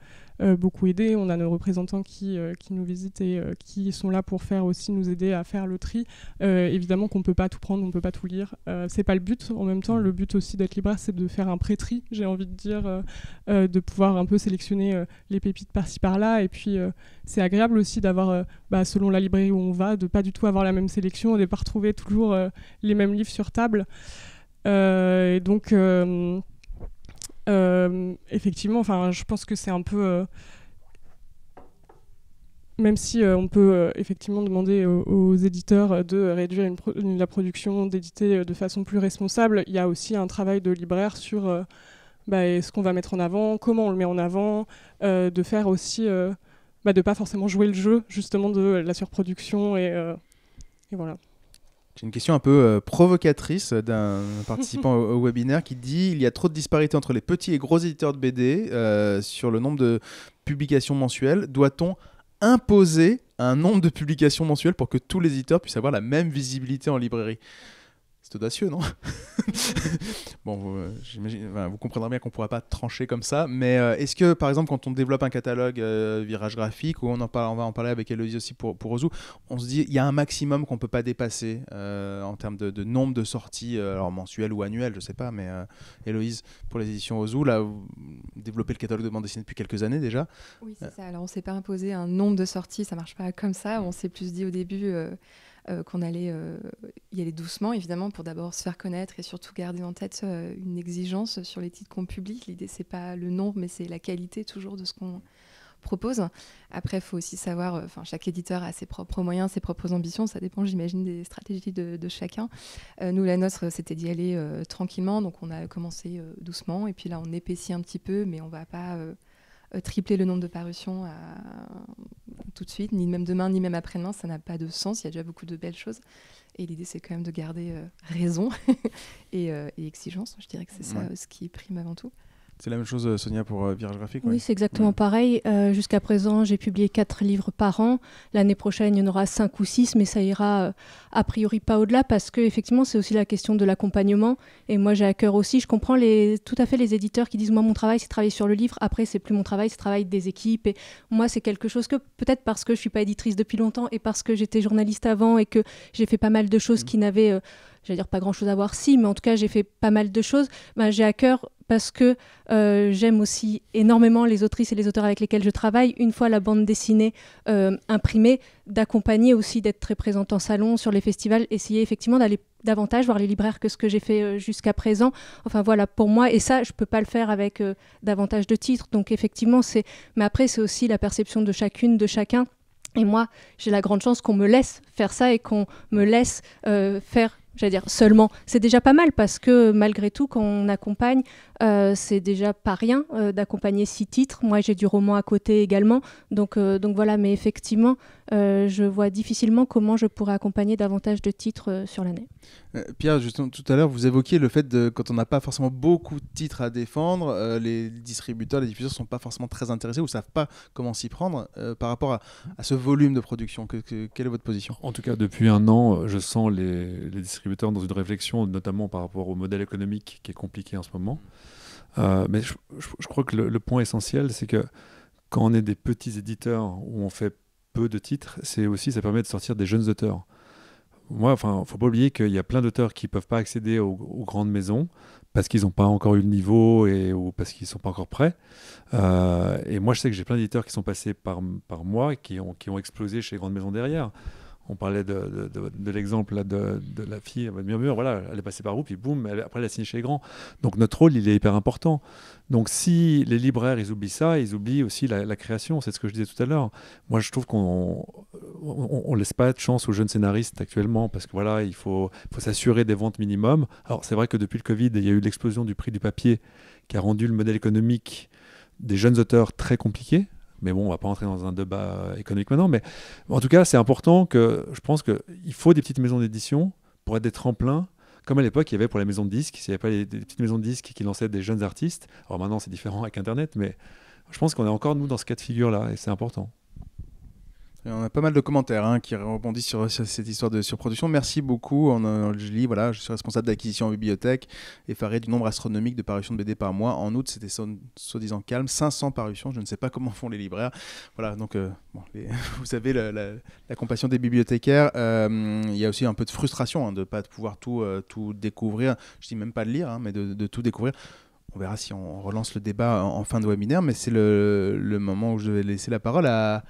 beaucoup aidés. On a nos représentants qui nous visitent et qui sont là pour nous aider à faire le tri. Évidemment qu'on ne peut pas tout prendre, on ne peut pas tout lire. C'est pas le but. En même temps, le but aussi d'être libraire, c'est de faire un pré-tri, j'ai envie de dire, de pouvoir un peu sélectionner les pépites par-ci par-là. Et puis, c'est agréable aussi d'avoir, selon la librairie où on va, de pas du tout avoir la même sélection, de ne pas retrouver toujours les mêmes livres sur table. Et donc... effectivement, je pense que c'est un peu... même si on peut effectivement demander aux éditeurs de réduire la production, d'éditer de façon plus responsable, il y a aussi un travail de libraire sur ce qu'on va mettre en avant, comment on le met en avant, de faire aussi... de pas forcément jouer le jeu justement de la surproduction et voilà. J'ai une question un peu provocatrice d'un participant au webinaire qui dit « Il y a trop de disparités entre les petits et gros éditeurs de BD sur le nombre de publications mensuelles. Doit-on imposer un nombre de publications mensuelles pour que tous les éditeurs puissent avoir la même visibilité en librairie ?» C'est audacieux, non? Bon, j'imagine, vous comprendrez bien qu'on ne pourra pas trancher comme ça, mais est-ce que, par exemple, quand on développe un catalogue virage graphique, ou on va en parler avec Héloïse aussi pour Ozu, on se dit il y a un maximum qu'on ne peut pas dépasser en termes de nombre de sorties, alors mensuelles ou annuelles, je ne sais pas, mais Héloïse, pour les éditions Ozu, là, vous développez le catalogue de bande dessinée depuis quelques années déjà. Oui, c'est ça. Alors, on ne s'est pas imposé un nombre de sorties, ça ne marche pas comme ça. On s'est plus dit au début... qu'on allait y aller doucement, évidemment, pour d'abord se faire connaître et surtout garder en tête une exigence sur les titres qu'on publie. L'idée, c'est pas le nombre, mais c'est la qualité toujours de ce qu'on propose. Après, il faut aussi savoir, chaque éditeur a ses propres moyens, ses propres ambitions. Ça dépend, j'imagine, des stratégies de chacun. Nous, la nôtre, c'était d'y aller tranquillement. Donc, on a commencé doucement. Et puis là, on épaissit un petit peu, mais on va pas... tripler le nombre de parutions tout de suite, ni même demain, ni même après-demain, ça n'a pas de sens. Il y a déjà beaucoup de belles choses. Et l'idée, c'est quand même de garder raison et exigence. Je dirais que c'est ça ce qui prime avant tout. C'est la même chose, Sonia, pour Virage Graphique? Oui, c'est exactement pareil. Jusqu'à présent, j'ai publié 4 livres par an. L'année prochaine, il y en aura 5 ou 6, mais ça ira a priori pas au-delà parce qu'effectivement, c'est aussi la question de l'accompagnement. Et moi, j'ai à cœur aussi, je comprends tout à fait les éditeurs qui disent « Moi, mon travail, c'est travailler sur le livre. Après, c'est plus mon travail, c'est le travail des équipes. » Et moi, c'est quelque chose que, peut-être parce que je suis pas éditrice depuis longtemps et parce que j'étais journaliste avant et que j'ai fait pas mal de choses qui n'avaient, j'allais dire pas grand-chose à voir, si, mais en tout cas, j'ai fait pas mal de choses. J'ai à cœur parce que j'aime aussi énormément les autrices et les auteurs avec lesquels je travaille. Une fois la bande dessinée imprimée, d'accompagner aussi, d'être très présente en salon, sur les festivals, essayer effectivement d'aller davantage voir les libraires que ce que j'ai fait jusqu'à présent. Enfin voilà, pour moi, et ça, je ne peux pas le faire avec davantage de titres. Donc effectivement, mais après, c'est aussi la perception de chacune, de chacun. Et moi, j'ai la grande chance qu'on me laisse faire ça et qu'on me laisse faire, j'allais dire seulement. C'est déjà pas mal parce que malgré tout, quand on accompagne, c'est déjà pas rien d'accompagner 6 titres. Moi, j'ai du roman à côté également. Donc voilà, mais effectivement, je vois difficilement comment je pourrais accompagner davantage de titres sur l'année. Pierre, justement, tout à l'heure, vous évoquiez le fait de quand on n'a pas forcément beaucoup de titres à défendre, les distributeurs, les diffuseurs ne sont pas forcément très intéressés ou ne savent pas comment s'y prendre par rapport à ce volume de production. Quelle est votre position? En tout cas, depuis un an, je sens les distributeurs dans une réflexion, notamment par rapport au modèle économique qui est compliqué en ce moment. Mais je crois que le point essentiel, c'est que quand on est des petits éditeurs où on fait peu de titres, ça permet de sortir des jeunes auteurs. moi, enfin, faut pas oublier qu'il y a plein d'auteurs qui peuvent pas accéder aux grandes maisons parce qu'ils n'ont pas encore eu le niveau ou parce qu'ils sont pas encore prêts. Et moi, je sais que j'ai plein d'éditeurs qui sont passés par moi et qui ont explosé chez les grandes maisons derrière. On parlait de l'exemple là, de la fille, Murmure, voilà, elle est passée par où, puis boum, après elle a signé chez les grands. Donc notre rôle, il est hyper important. Donc si les libraires, ils oublient ça, ils oublient aussi la création, c'est ce que je disais tout à l'heure. Moi, je trouve qu'on laisse pas de chance aux jeunes scénaristes actuellement, parce que voilà, il faut s'assurer des ventes minimum. Alors c'est vrai que depuis le Covid, il y a eu l'explosion du prix du papier qui a rendu le modèle économique des jeunes auteurs très compliqué. Mais bon, on ne va pas rentrer dans un débat économique maintenant. Mais en tout cas, c'est important que je pense qu'il faut des petites maisons d'édition pour être des tremplins. Comme à l'époque, il y avait pour les maisons de disques. S'il n'y avait pas des petites maisons de disques qui lançaient des jeunes artistes. Alors maintenant, c'est différent avec Internet. Mais je pense qu'on est encore, nous, dans ce cas de figure-là. Et c'est important. Et on a pas mal de commentaires qui rebondissent sur cette histoire de surproduction. Merci beaucoup. Je lis, voilà, je suis responsable d'acquisition en bibliothèque, effaré du nombre astronomique de parutions de BD par mois. En août, c'était soi-disant calme, 500 parutions. Je ne sais pas comment font les libraires. Voilà, donc vous savez la compassion des bibliothécaires. Il y a aussi un peu de frustration de ne pas pouvoir tout découvrir. Je dis même pas de lire, mais de tout découvrir. On verra si on relance le débat en fin de webinaire, mais c'est le moment où je vais laisser la parole à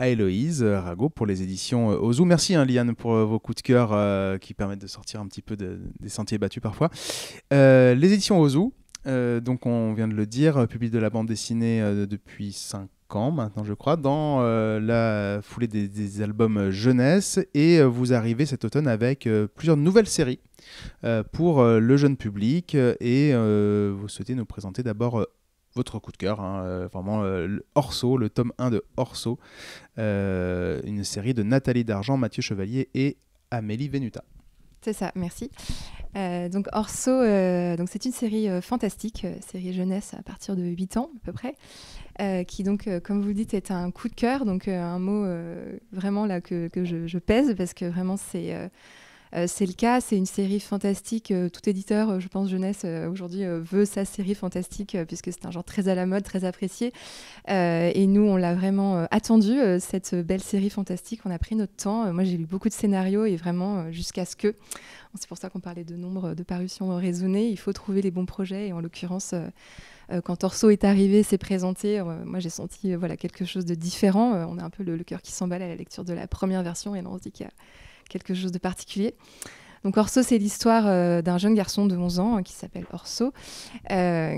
Héloïse Rago pour les éditions Ozu. Merci Liane pour vos coups de cœur qui permettent de sortir un petit peu des sentiers battus parfois. Les éditions Ozu, donc on vient de le dire, publient de la bande dessinée depuis 5 ans maintenant je crois, dans la foulée des albums jeunesse, et vous arrivez cet automne avec plusieurs nouvelles séries pour le jeune public, et vous souhaitez nous présenter d'abord votre coup de cœur, vraiment Orso, le tome 1 de Orso, une série de Nathalie Dargent, Mathieu Chevalier et Amélie Venuta. C'est ça, merci. Donc Orso, donc c'est une série fantastique, série jeunesse à partir de 8 ans à peu près, qui donc, comme vous le dites, est un coup de cœur, donc un mot vraiment là que je pèse, parce que vraiment c'est le cas, c'est une série fantastique. Tout éditeur, je pense, jeunesse, aujourd'hui, veut sa série fantastique, puisque c'est un genre très à la mode, très apprécié. Et nous, on l'a vraiment attendu, cette belle série fantastique. On a pris notre temps. Moi, j'ai lu beaucoup de scénarios, et vraiment, jusqu'à ce que... C'est pour ça qu'on parlait de nombre de parutions raisonnées. Il faut trouver les bons projets. Et en l'occurrence, quand Orso est arrivé, s'est présenté, moi, j'ai senti quelque chose de différent. On a un peu le cœur qui s'emballe à la lecture de la première version, et là, on se dit qu'il y a quelque chose de particulier. Donc Orso, c'est l'histoire d'un jeune garçon de 11 ans qui s'appelle Orso,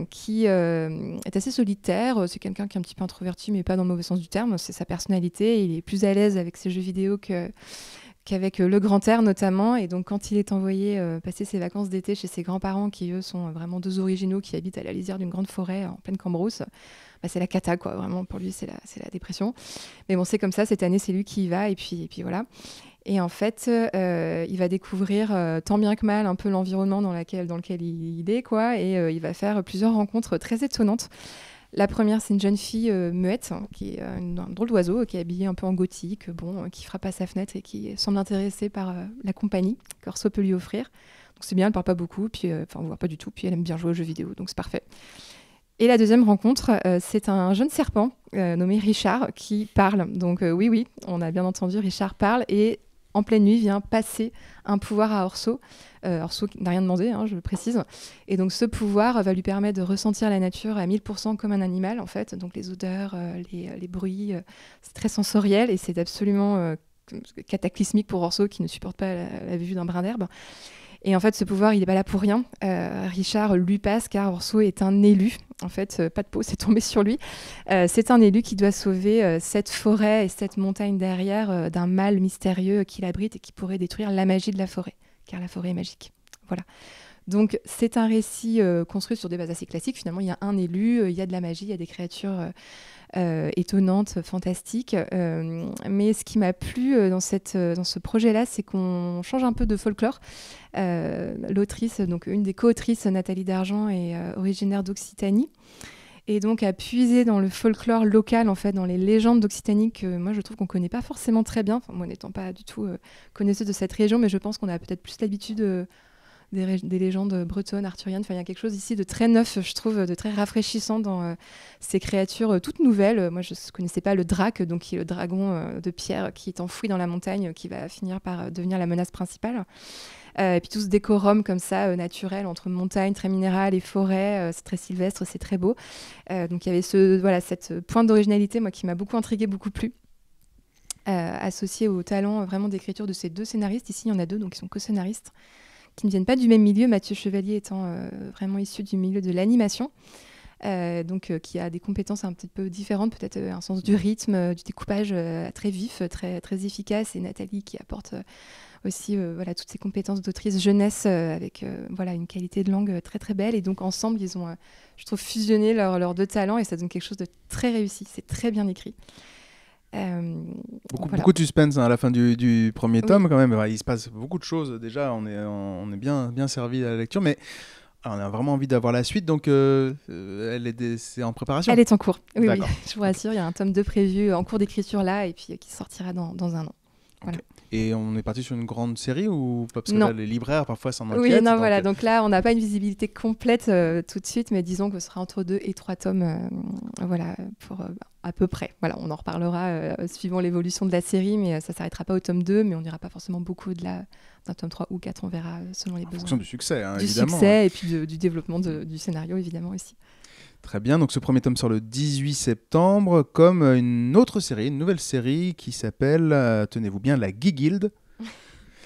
qui est assez solitaire. C'est quelqu'un qui est un petit peu introverti, mais pas dans le mauvais sens du terme. C'est sa personnalité. Il est plus à l'aise avec ses jeux vidéo qu'avec le grand air notamment. Et donc quand il est envoyé passer ses vacances d'été chez ses grands-parents, qui eux sont vraiment deux originaux, qui habitent à la lisière d'une grande forêt en pleine Cambrousse, c'est la cata, quoi. Vraiment, pour lui, c'est la dépression. Mais bon, c'est comme ça. Cette année, c'est lui qui y va. Et puis voilà. Et en fait, il va découvrir tant bien que mal un peu l'environnement dans lequel il est, quoi, et il va faire plusieurs rencontres très étonnantes. La première, c'est une jeune fille muette, qui est un drôle d'oiseau, qui est habillée un peu en gothique, qui frappe à sa fenêtre et qui semble intéressée par la compagnie qu'Orso peut lui offrir. Donc c'est bien, elle ne parle pas beaucoup, puis on ne voit pas du tout, puis elle aime bien jouer aux jeux vidéo, donc c'est parfait. Et la deuxième rencontre, c'est un jeune serpent nommé Richard qui parle. Donc oui, on a bien entendu, Richard parle, et en pleine nuit, vient passer un pouvoir à Orso. Orso n'a rien demandé, je le précise. Et donc ce pouvoir va lui permettre de ressentir la nature à 1000% comme un animal, en fait. Donc les odeurs, les bruits, c'est très sensoriel, et c'est absolument cataclysmique pour Orso, qui ne supporte pas la vue d'un brin d'herbe. Et en fait, ce pouvoir, il n'est pas là pour rien. Richard lui passe, car Orso est un élu. En fait, pas de peau, c'est tombé sur lui. C'est un élu qui doit sauver cette forêt et cette montagne derrière d'un mal mystérieux qui l'abrite et qui pourrait détruire la magie de la forêt, car la forêt est magique. Voilà. Donc, c'est un récit construit sur des bases assez classiques. Finalement, il y a un élu, il y a de la magie, il y a des créatures étonnantes, fantastiques. Mais ce qui m'a plu dans ce projet-là, c'est qu'on change un peu de folklore. L'autrice, donc une des co-autrices, Nathalie Dargent, est originaire d'Occitanie, et donc a puisé dans le folklore local, en fait, dans les légendes d'Occitanie, que moi je trouve qu'on ne connaît pas forcément très bien. Moi n'étant pas du tout connaisseuse de cette région, mais je pense qu'on a peut-être plus l'habitude des légendes bretonnes, arthuriennes. Enfin, il y a quelque chose ici de très neuf, je trouve, de très rafraîchissant dans ces créatures toutes nouvelles. Moi, je ne connaissais pas le drac, donc qui est le dragon de pierre qui est enfoui dans la montagne, qui va finir par devenir la menace principale. Et puis tout ce décorum comme ça, naturel, entre montagnes très minérales et forêts, c'est très sylvestre, c'est très beau. Donc il y avait cette pointe d'originalité, moi, qui m'a beaucoup intriguée, beaucoup plu. Associé au talent vraiment d'écriture de ces deux scénaristes. Ici, il y en a deux, donc ils sont co-scénaristes, qui ne viennent pas du même milieu, Mathieu Chevalier étant vraiment issu du milieu de l'animation, qui a des compétences un petit peu différentes, peut-être un sens du rythme, du découpage très vif, très, très efficace, et Nathalie qui apporte aussi toutes ces compétences d'autrice jeunesse avec une qualité de langue très très belle. Et donc ensemble, ils ont, je trouve, fusionné leurs deux talents et ça donne quelque chose de très réussi. C'est très bien écrit. Beaucoup de suspense à la fin du premier tome quand même. Il se passe beaucoup de choses déjà. On est bien servi à la lecture, mais on a vraiment envie d'avoir la suite. Donc c'est en préparation. Elle est en cours. Oui, je vous rassure. Il y a un tome 2 prévu en cours d'écriture là et puis qui sortira dans un an. Voilà. Okay. Et on est parti sur une grande série ou pas? Parce que là, les libraires parfois s'en inquiètent. Oui, donc là on n'a pas une visibilité complète tout de suite, mais disons que ce sera entre 2 et 3 tomes, pour à peu près. Voilà, on en reparlera suivant l'évolution de la série, mais ça s'arrêtera pas au tome 2, mais on n'ira pas forcément beaucoup au-delà d'un tome 3 ou 4, on verra selon les besoins. En fonction du succès, du évidemment. Du succès et puis du développement du scénario, évidemment aussi. Très bien, donc ce premier tome sort le 18 septembre, comme une nouvelle série qui s'appelle, tenez-vous bien, La Guild.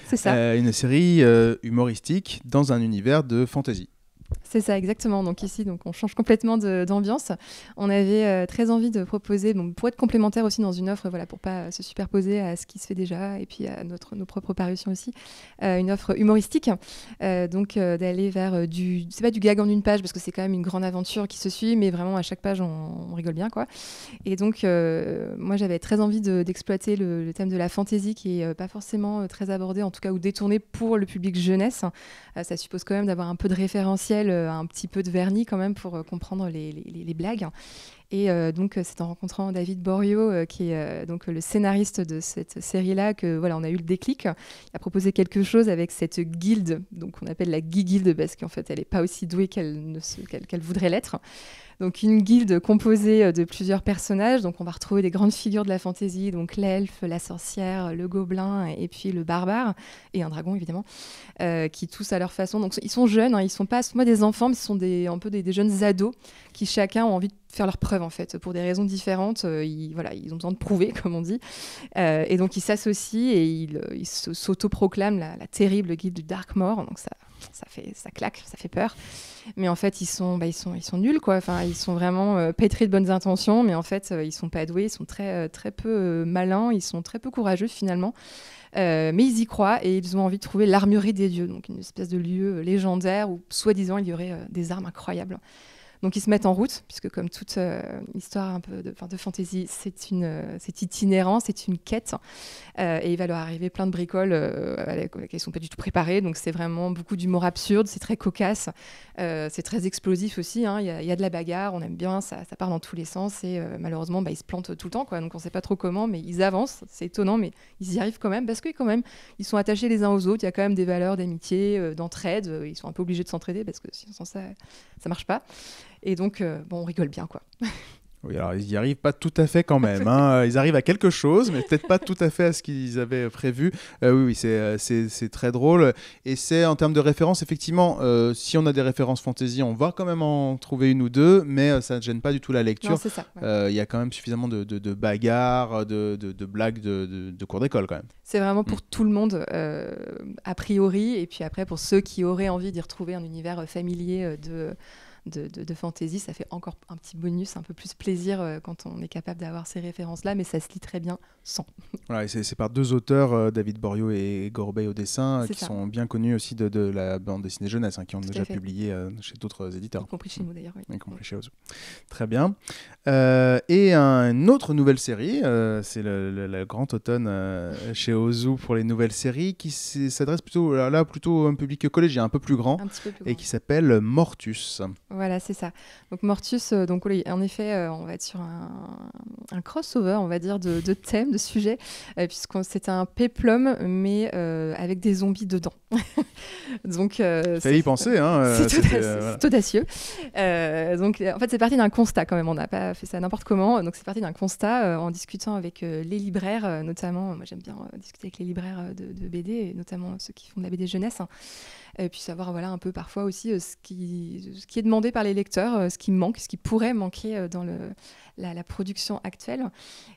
C'est ça. Une série humoristique dans un univers de fantasy. C'est ça, exactement. Donc ici, on change complètement d'ambiance. On avait très envie de proposer, pour être complémentaire aussi dans une offre, pour pas se superposer à ce qui se fait déjà et puis à nos propres parutions aussi, une offre humoristique. D'aller vers c'est pas du gag en une page parce que c'est quand même une grande aventure qui se suit, mais vraiment à chaque page on rigole bien, quoi. Et donc moi j'avais très envie d'exploiter le thème de la fantaisie qui est pas forcément très abordé, en tout cas ou détourné pour le public jeunesse. Ça suppose quand même d'avoir un peu de référentiel, un petit peu de vernis quand même pour comprendre les blagues. Et donc c'est en rencontrant David Borio qui est donc le scénariste de cette série-là que on a eu le déclic. Il a proposé quelque chose avec cette guilde, donc on appelle la Guild parce qu'en fait elle n'est pas aussi douée qu'elle voudrait l'être. Donc une guilde composée de plusieurs personnages. Donc on va retrouver des grandes figures de la fantaisie, donc l'elfe, la sorcière, le gobelin et puis le barbare et un dragon évidemment, qui tous à leur façon. Donc ils sont jeunes, ils sont pas des enfants, mais ce sont un peu des jeunes ados qui chacun ont envie de faire leurs preuves en fait pour des raisons différentes. Ils ont besoin de prouver comme on dit, et donc ils s'associent et ils s'autoproclament la terrible guilde du Darkmoor. Donc ça claque, ça fait peur. Mais en fait, ils sont nuls, quoi. Enfin, ils sont vraiment pétris de bonnes intentions, mais en fait, ils sont pas doués, ils sont très, très peu malins, ils sont très peu courageux finalement. Mais ils y croient et ils ont envie de trouver l'armurerie des dieux, donc une espèce de lieu légendaire où, soi-disant, il y aurait des armes incroyables. Donc ils se mettent en route, puisque comme toute histoire un peu de fantasy, c'est itinérant, c'est une quête. Et il va leur arriver plein de bricoles avec lesquelles ils ne sont pas du tout préparés. Donc c'est vraiment beaucoup d'humour absurde, c'est très cocasse, c'est très explosif aussi. Il y a de la bagarre, on aime bien, ça part dans tous les sens. Et malheureusement, ils se plantent tout le temps, quoi. Donc on ne sait pas trop comment, mais ils avancent. C'est étonnant, mais ils y arrivent quand même, parce que quand même, ils sont attachés les uns aux autres. Il y a quand même des valeurs d'amitié, d'entraide. Ils sont un peu obligés de s'entraider, parce que sinon ça ne marche pas. Et donc, on rigole bien, quoi. Oui, alors ils n'y arrivent pas tout à fait quand même. Ils arrivent à quelque chose, mais peut-être pas tout à fait à ce qu'ils avaient prévu. Oui, c'est très drôle. Et c'est en termes de références, effectivement, si on a des références fantasy, on va quand même en trouver une ou deux, mais ça ne gêne pas du tout la lecture. Non, c'est ça. Ouais. Y a quand même suffisamment de bagarres, de blagues de cours d'école quand même. C'est vraiment pour tout le monde, a priori. Et puis après, pour ceux qui auraient envie d'y retrouver un univers familier de fantaisie, ça fait encore un petit bonus, un peu plus plaisir quand on est capable d'avoir ces références-là, mais ça se lit très bien sans. Voilà, et c'est par deux auteurs, David Borio et Gorbey au dessin, qui sont bien connus aussi de la bande dessinée jeunesse, qui ont déjà publié chez d'autres éditeurs. Y compris chez nous d'ailleurs. Oui. Y compris chez Ozu. Très bien. Et une autre nouvelle série, c'est le grand automne chez Ozu pour les nouvelles séries, qui s'adresse plutôt à un public collégien, un peu plus grand, et qui s'appelle Mortus. Voilà, c'est ça. Donc Mortius, donc oui, en effet, on va être sur un crossover, on va dire, de thèmes, de sujets, puisque c'est un péplum, mais avec des zombies dedans. Donc, fallait y penser, hein. C'est audacieux. Donc, en fait, c'est parti d'un constat quand même. On n'a pas fait ça n'importe comment. Donc, c'est parti d'un constat en discutant avec les libraires, notamment. Moi, j'aime bien discuter avec les libraires de BD, et notamment ceux qui font de la BD jeunesse. Et puis savoir un peu parfois aussi ce qui est demandé par les lecteurs, ce qui manque, ce qui pourrait manquer dans la production actuelle.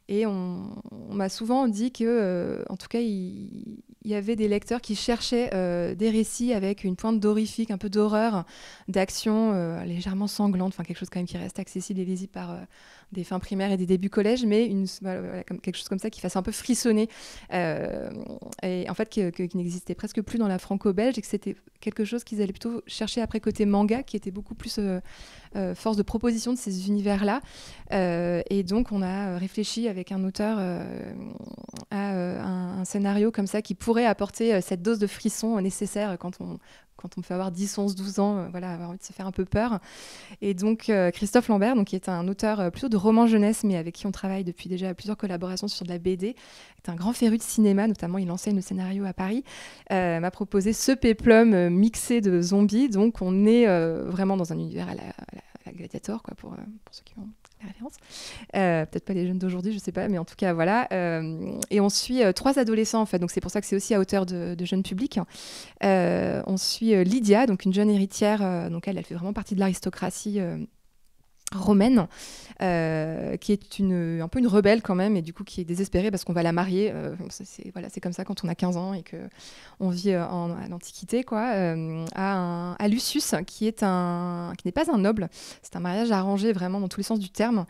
Et on m'a souvent dit que, en tout cas, il y avait des lecteurs qui cherchaient des récits avec une pointe d'horrifique, un peu d'horreur, d'action légèrement sanglante, enfin quelque chose quand même qui reste accessible et lisible par des fins primaires et des débuts collège, mais quelque chose comme ça qui fasse un peu frissonner. Et en fait, qui n'existait presque plus dans la franco-belge, et que c'était quelque chose qu'ils allaient plutôt chercher après côté manga, qui était beaucoup plus force de proposition de ces univers-là. Et donc, on a réfléchi avec un auteur à un scénario comme ça qui pourrait apporter cette dose de frisson nécessaire quand on peut avoir 10, 11, 12 ans, avoir envie de se faire un peu peur. Et donc, Christophe Lambert, qui est un auteur plutôt de romans jeunesse, mais avec qui on travaille depuis déjà plusieurs collaborations sur de la BD, est un grand féru de cinéma, notamment il enseigne le scénario à Paris, m'a proposé ce péplum mixé de zombies. Donc, on est vraiment dans un univers à la Gladiator, quoi, pour ceux qui ont la référence. Peut-être pas les jeunes d'aujourd'hui, je sais pas, mais en tout cas, voilà. Et on suit 3 adolescents, en fait, donc c'est pour ça que c'est aussi à hauteur de jeunes publics. On suit Lydia, donc une jeune héritière, donc elle fait vraiment partie de l'aristocratie romaine, qui est un peu une rebelle quand même, et du coup qui est désespérée parce qu'on va la marier. C'est comme ça quand on a 15 ans et qu'on vit à l'Antiquité, quoi, à Lucius, qui n'est pas un noble. C'est un mariage arrangé vraiment dans tous les sens du terme.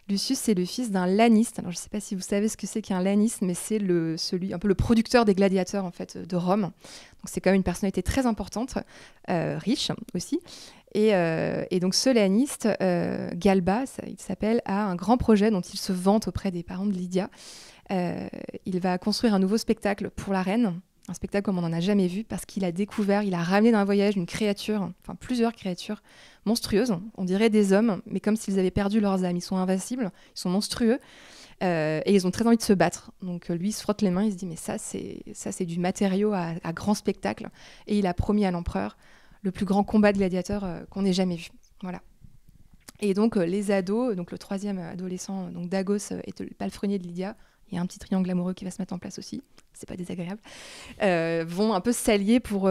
Lucius, c'est le fils d'un laniste. Alors, je ne sais pas si vous savez ce que c'est qu'un laniste, mais c'est un peu le producteur des gladiateurs, en fait, de Rome. Donc, c'est quand même une personnalité très importante, riche aussi. Et donc, ce laniste, Galba, il s'appelle, a un grand projet dont il se vante auprès des parents de Lydia. Il va construire un nouveau spectacle pour la reine, un spectacle comme on n'en a jamais vu, parce qu'il a ramené d'un voyage une créature, enfin plusieurs créatures monstrueuses, on dirait des hommes, mais comme s'ils avaient perdu leurs âmes. Ils sont invincibles, ils sont monstrueux, et ils ont très envie de se battre. Donc lui, il se frotte les mains, il se dit, mais ça c'est du matériau à grand spectacle. Et il a promis à l'empereur le plus grand combat de gladiateurs qu'on ait jamais vu. Voilà. Et donc les ados, donc le 3e adolescent, donc Dagos, est le palefrenier de Lydia. Il y a un petit triangle amoureux qui va se mettre en place aussi, c'est pas désagréable, vont un peu s'allier pour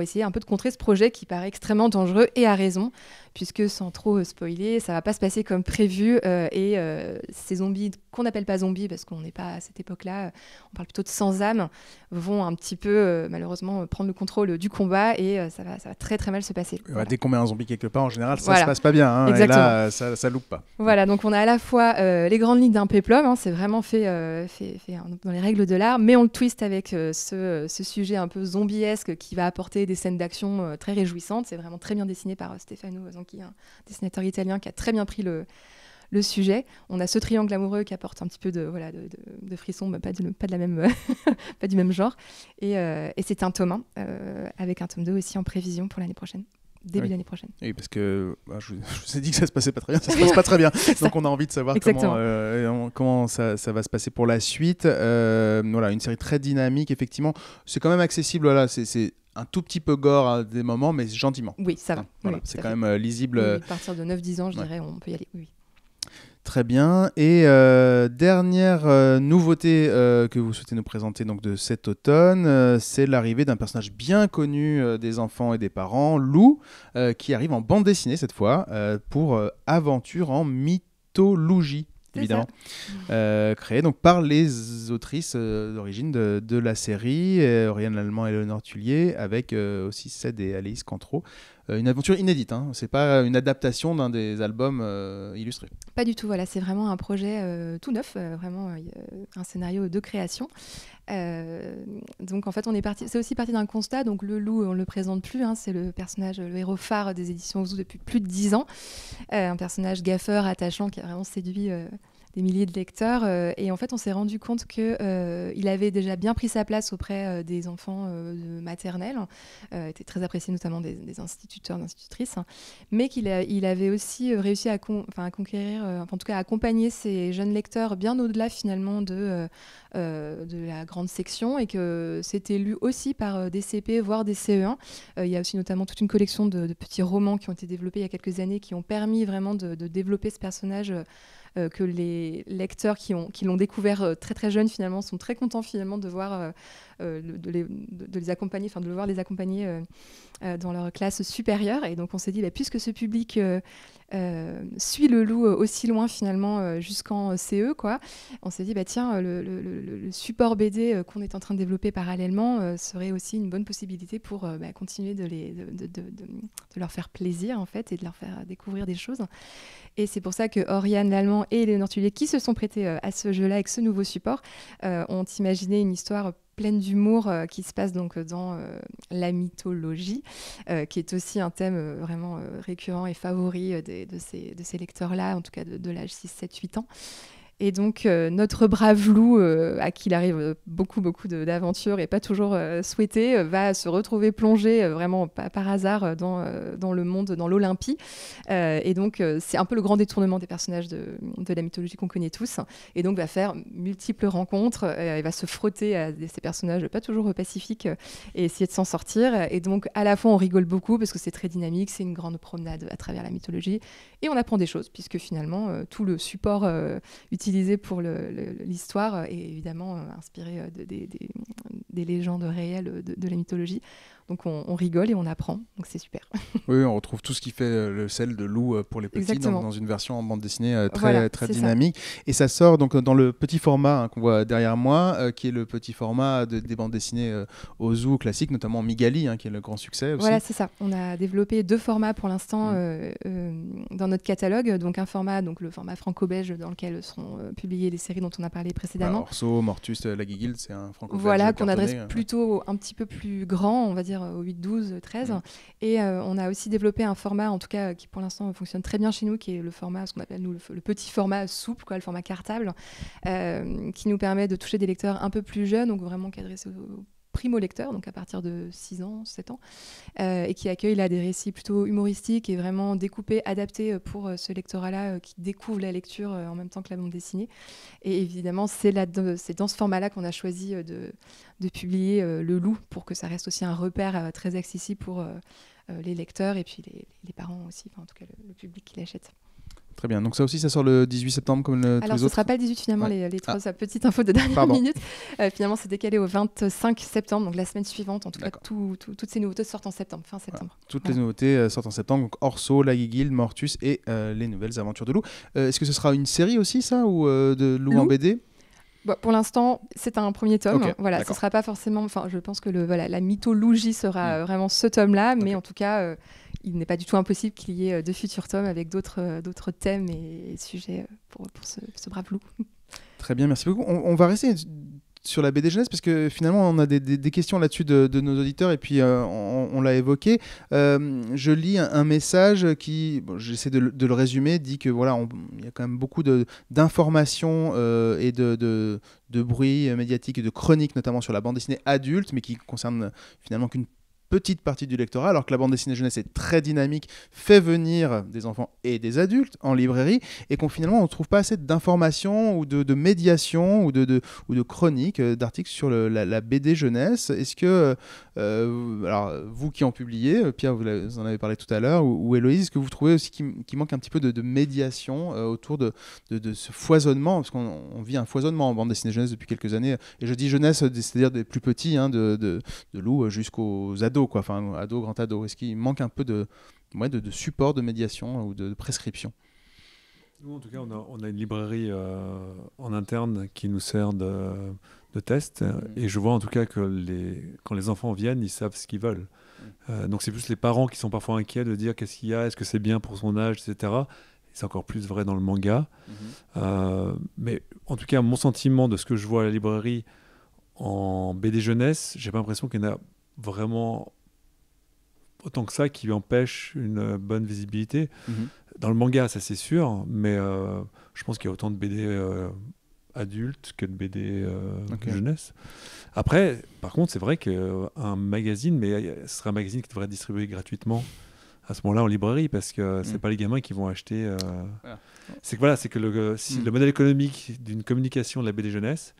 essayer un peu de contrer ce projet qui paraît extrêmement dangereux, et à raison, puisque sans trop spoiler, ça va pas se passer comme prévu, et ces zombies, qu'on n'appelle pas zombies parce qu'on n'est pas à cette époque-là, on parle plutôt de sans-âme, vont un petit peu malheureusement prendre le contrôle du combat, et ça va très très mal se passer. Voilà. Dès qu'on met un zombie quelque part, en général, ça se passe pas bien, hein, et là, ça loupe pas. Voilà, donc on a à la fois les grandes lignes d'un péplum, hein, c'est vraiment fait dans les règles de l'art, mais on le twist avec ce sujet un peu zombiesque qui va apporter des scènes d'action très réjouissantes. C'est vraiment très bien dessiné par Stefano Zanchi, un dessinateur italien qui a très bien pris le sujet. On a ce triangle amoureux qui apporte un petit peu de frisson, mais pas de la même pas du même genre. Et c'est un tome 1, avec un tome 2 aussi en prévision pour l'année prochaine. Début de l'année prochaine. Oui, parce que je vous ai dit que ça se passait pas très bien, ça se passe pas très bien. Donc on a envie de savoir comment ça va se passer pour la suite. Une série très dynamique, effectivement. C'est quand même accessible, c'est un tout petit peu gore à des moments, mais gentiment. Oui, ça va. Oui, c'est quand même lisible. Oui, à partir de 9-10 ans, je dirais, on peut y aller. Oui. Très bien. Et dernière nouveauté que vous souhaitez nous présenter donc, de cet automne, c'est l'arrivée d'un personnage bien connu des enfants et des parents, Lou, qui arrive en bande dessinée cette fois, pour Aventure en mythologie. Évidemment, créé donc par les autrices d'origine de la série, Oriane Lallemand et Léonore Tullier, avec aussi Cède et Alice Cantreau. Une aventure inédite, hein. C'est pas une adaptation d'un des albums illustrés. Pas du tout, voilà, c'est vraiment un projet tout neuf, vraiment un scénario de création. Donc en fait, c'est aussi parti d'un constat. Donc le loup, on le présente plus, hein, c'est le héros phare des éditions Ouzou depuis plus de 10 ans. Un personnage gaffeur, attachant, qui a vraiment séduit des milliers de lecteurs. Et en fait, on s'est rendu compte qu'il avait déjà bien pris sa place auprès des enfants de maternelle, était très apprécié notamment des instituteurs, d'institutrices, mais qu'il avait aussi réussi à conquérir, en tout cas à accompagner ces jeunes lecteurs bien au-delà finalement de la grande section, et que c'était lu aussi par des CP, voire des CE1. Il y a aussi notamment toute une collection de petits romans qui ont été développés il y a quelques années, qui ont permis vraiment de développer ce personnage, que les lecteurs qui l'ont découvert très très jeune finalement sont très contents finalement de voir de les accompagner, enfin de le voir les accompagner dans leur classe supérieure. Et donc on s'est dit, puisque ce public suit le loup aussi loin finalement jusqu'en CE, quoi, on s'est dit tiens, le support BD qu'on est en train de développer parallèlement serait aussi une bonne possibilité pour continuer de leur faire plaisir en fait, et de leur faire découvrir des choses. Et c'est pour ça que Oriane Lallemand et Léonore Tullier, qui se sont prêtés à ce jeu-là avec ce nouveau support, ont imaginé une histoire pleine d'humour qui se passe donc dans la mythologie, qui est aussi un thème vraiment récurrent et favori de ces lecteurs-là, en tout cas de l'âge 6, 7, 8 ans. Et donc, notre brave loup, à qui il arrive beaucoup d'aventures et pas toujours souhaitées, va se retrouver plongé vraiment par hasard dans le monde, dans l'Olympie. Et donc, c'est un peu le grand détournement des personnages de la mythologie qu'on connaît tous. Et donc, va faire multiples rencontres. Il va se frotter à ces personnages pas toujours pacifiques et essayer de s'en sortir. Et donc, à la fois, on rigole beaucoup parce que c'est très dynamique, c'est une grande promenade à travers la mythologie. Et on apprend des choses, puisque finalement, tout le support utilisé pour l'histoire est évidemment inspiré des légendes réelles de la mythologie. Donc on rigole et on apprend, donc c'est super. Oui, on retrouve tout ce qui fait le sel de loup pour les petits dans une version en bande dessinée très dynamique. Ça. Et ça sort donc dans le petit format qu'on voit derrière moi, qui est le petit format des bandes dessinées au zoo classique, notamment Migali, qui est le grand succès aussi. Voilà, c'est ça. On a développé 2 formats pour l'instant dans notre catalogue. Donc un format, donc le format franco-belge, dans lequel seront publiées les séries dont on a parlé précédemment. Orso, Mortus, La Guiguilde, c'est un franco-belge. Voilà, qu'on adresse plutôt un petit peu plus grand, on va dire au 8, 12, 13. Et on a aussi développé un format, en tout cas, qui pour l'instant fonctionne très bien chez nous, qui est le format, ce qu'on appelle nous le petit format souple, le format cartable, qui nous permet de toucher des lecteurs un peu plus jeunes, donc vraiment qu'adressé aux primo-lecteurs, donc à partir de 6 ans, 7 ans, et qui accueille là des récits plutôt humoristiques et vraiment découpés, adaptés pour ce lectorat-là qui découvre la lecture en même temps que la bande dessinée. Et évidemment, c'est dans ce format-là qu'on a choisi de publier Le Loup, pour que ça reste aussi un repère très accessible pour les lecteurs et puis les parents aussi, en tout cas le public qui l'achète. Très bien, donc ça aussi, ça sort le 18 septembre comme tous les autres. Alors, ce ne sera pas le 18 finalement, les trois, petite info de dernière minute. Finalement, c'est décalé au 25 septembre, donc la semaine suivante. En tout cas, toutes ces nouveautés sortent en septembre, fin septembre. Voilà. Toutes les nouveautés sortent en septembre, donc Orso, La Guiguilde, Mortus et les nouvelles aventures de loup. Est-ce que ce sera une série aussi, ça, ou de loup en BD ? Pour l'instant, c'est un premier tome. Voilà, ce ne sera pas forcément... je pense que la mythologie sera vraiment ce tome-là, mais en tout cas... il n'est pas du tout impossible qu'il y ait de futurs tomes avec d'autres thèmes et sujets pour ce brave loup. Très bien, merci beaucoup. On va rester sur la BD jeunesse parce que finalement on a des questions là-dessus de nos auditeurs et puis on l'a évoqué. Je lis un message qui, j'essaie de le résumer, dit que voilà, il y a quand même beaucoup d'informations et de bruit médiatique et de chroniques notamment sur la bande dessinée adulte, mais qui concerne finalement qu'une petite partie du lectorat, alors que la bande dessinée jeunesse est très dynamique, fait venir des enfants et des adultes en librairie, et qu'on finalement on ne trouve pas assez d'informations ou de médiation ou de chroniques, d'articles sur la BD jeunesse. Est-ce que, alors vous qui en publiez, Pierre vous en avez parlé tout à l'heure, ou Héloïse, est-ce que vous trouvez aussi qu'il manque un petit peu de médiation autour de ce foisonnement, parce qu'on vit un foisonnement en bande dessinée jeunesse depuis quelques années, et je dis jeunesse, c'est-à-dire des plus petits, de loup jusqu'aux ados, ado, grand ado. Est-ce qu'il manque un peu de support, de médiation ou de prescription ? Nous, en tout cas, on a une librairie en interne qui nous sert de test. Et je vois en tout cas que quand les enfants viennent, ils savent ce qu'ils veulent. Donc c'est plus les parents qui sont parfois inquiets de dire qu'est-ce qu'il y a, est-ce que c'est bien pour son âge, etc. C'est encore plus vrai dans le manga. Mais en tout cas, mon sentiment de ce que je vois à la librairie en BD jeunesse, j'ai pas l'impression qu'il y en a vraiment autant que ça qui empêche une bonne visibilité. Dans le manga, ça c'est sûr, mais Je pense qu'il y a autant de BD adultes que de BD jeunesse. Après, par contre, c'est vrai qu'un magazine, mais ce serait un magazine qui devrait être distribué gratuitement à ce moment-là en librairie, parce que c'est pas les gamins qui vont acheter. Voilà. C'est que si le modèle économique d'une communication de la BD jeunesse,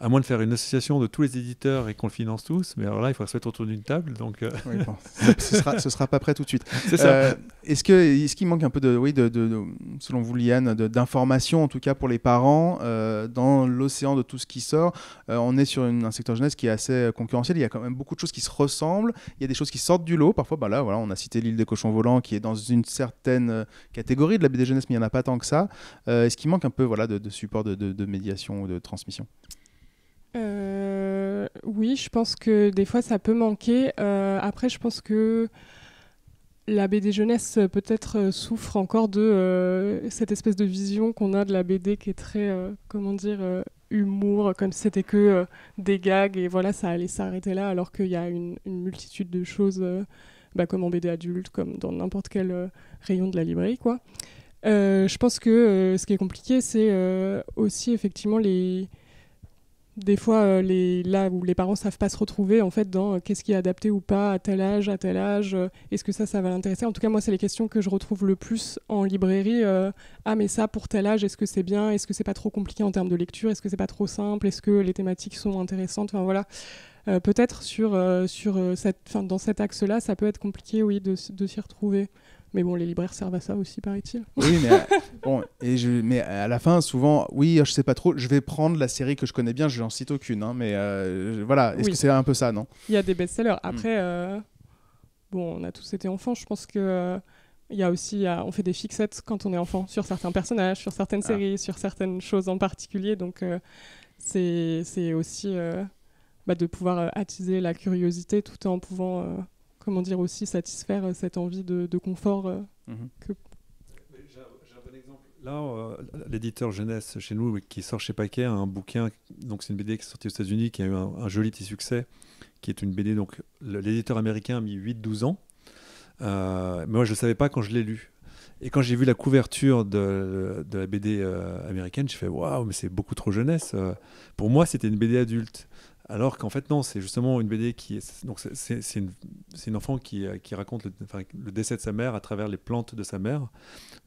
à moins de faire une association de tous les éditeurs et qu'on le finance tous, mais alors là, il faudrait se mettre autour d'une table. Donc, oui, bon, ce sera pas prêt tout de suite. C'est ça. Est-ce qu'il manque un peu selon vous, Liane, d'informations, en tout cas pour les parents, dans l'océan de tout ce qui sort? On est sur un secteur jeunesse qui est assez concurrentiel. Il y a quand même beaucoup de choses qui se ressemblent. Il y a des choses qui sortent du lot. Parfois, là, voilà, on a cité l'île des cochons volants, qui est dans une certaine catégorie de la BD jeunesse, mais il n'y en a pas tant que ça. Est-ce qu'il manque un peu de support de médiation ou de transmission? Oui, je pense que des fois ça peut manquer. Après, je pense que la BD jeunesse peut-être souffre encore de cette espèce de vision qu'on a de la BD qui est très, humour, comme si c'était que des gags et voilà, ça allait s'arrêter là, alors qu'il y a une multitude de choses, comme en BD adulte, comme dans n'importe quel rayon de la librairie, quoi. Je pense que ce qui est compliqué, c'est aussi effectivement des fois, là où les parents savent pas se retrouver en fait dans qu'est-ce qui est adapté ou pas à tel âge, est-ce que ça va l'intéresser? En tout cas, moi, c'est les questions que je retrouve le plus en librairie. Mais ça, pour tel âge, est-ce que c'est bien? Est-ce que c'est pas trop compliqué en termes de lecture? Est-ce que c'est pas trop simple? Est-ce que les thématiques sont intéressantes? Enfin voilà. Peut-être dans cet axe-là, ça peut être compliqué, oui, de s'y retrouver. Mais bon, les libraires servent à ça aussi, paraît-il. Oui, mais à la fin, souvent, oui, je sais pas trop, je vais prendre la série que je connais bien, je n'en cite aucune, hein, mais voilà, est-ce que c'est un peu ça, non? Il y a des best-sellers. Après, on a tous été enfants, je pense que il y a aussi, on fait des fixettes quand on est enfant, sur certains personnages, sur certaines séries, sur certaines choses en particulier, donc c'est aussi de pouvoir attiser la curiosité tout en pouvant... aussi satisfaire cette envie de confort que... J'ai un bon exemple. Là, l'éditeur jeunesse chez nous, qui sort chez Paquet, a un bouquin, donc c'est une BD qui est sortie aux États-Unis, qui a eu un joli petit succès, qui est une BD, donc l'éditeur américain a mis 8-12 ans. Mais moi, je ne savais pas quand je l'ai lu. Et quand j'ai vu la couverture de la BD américaine, j'ai fait waouh, mais c'est beaucoup trop jeunesse. Pour moi, c'était une BD adulte. Alors qu'en fait, non, c'est justement une BD qui est. Donc, c'est une enfant qui raconte le décès de sa mère à travers les plantes de sa mère.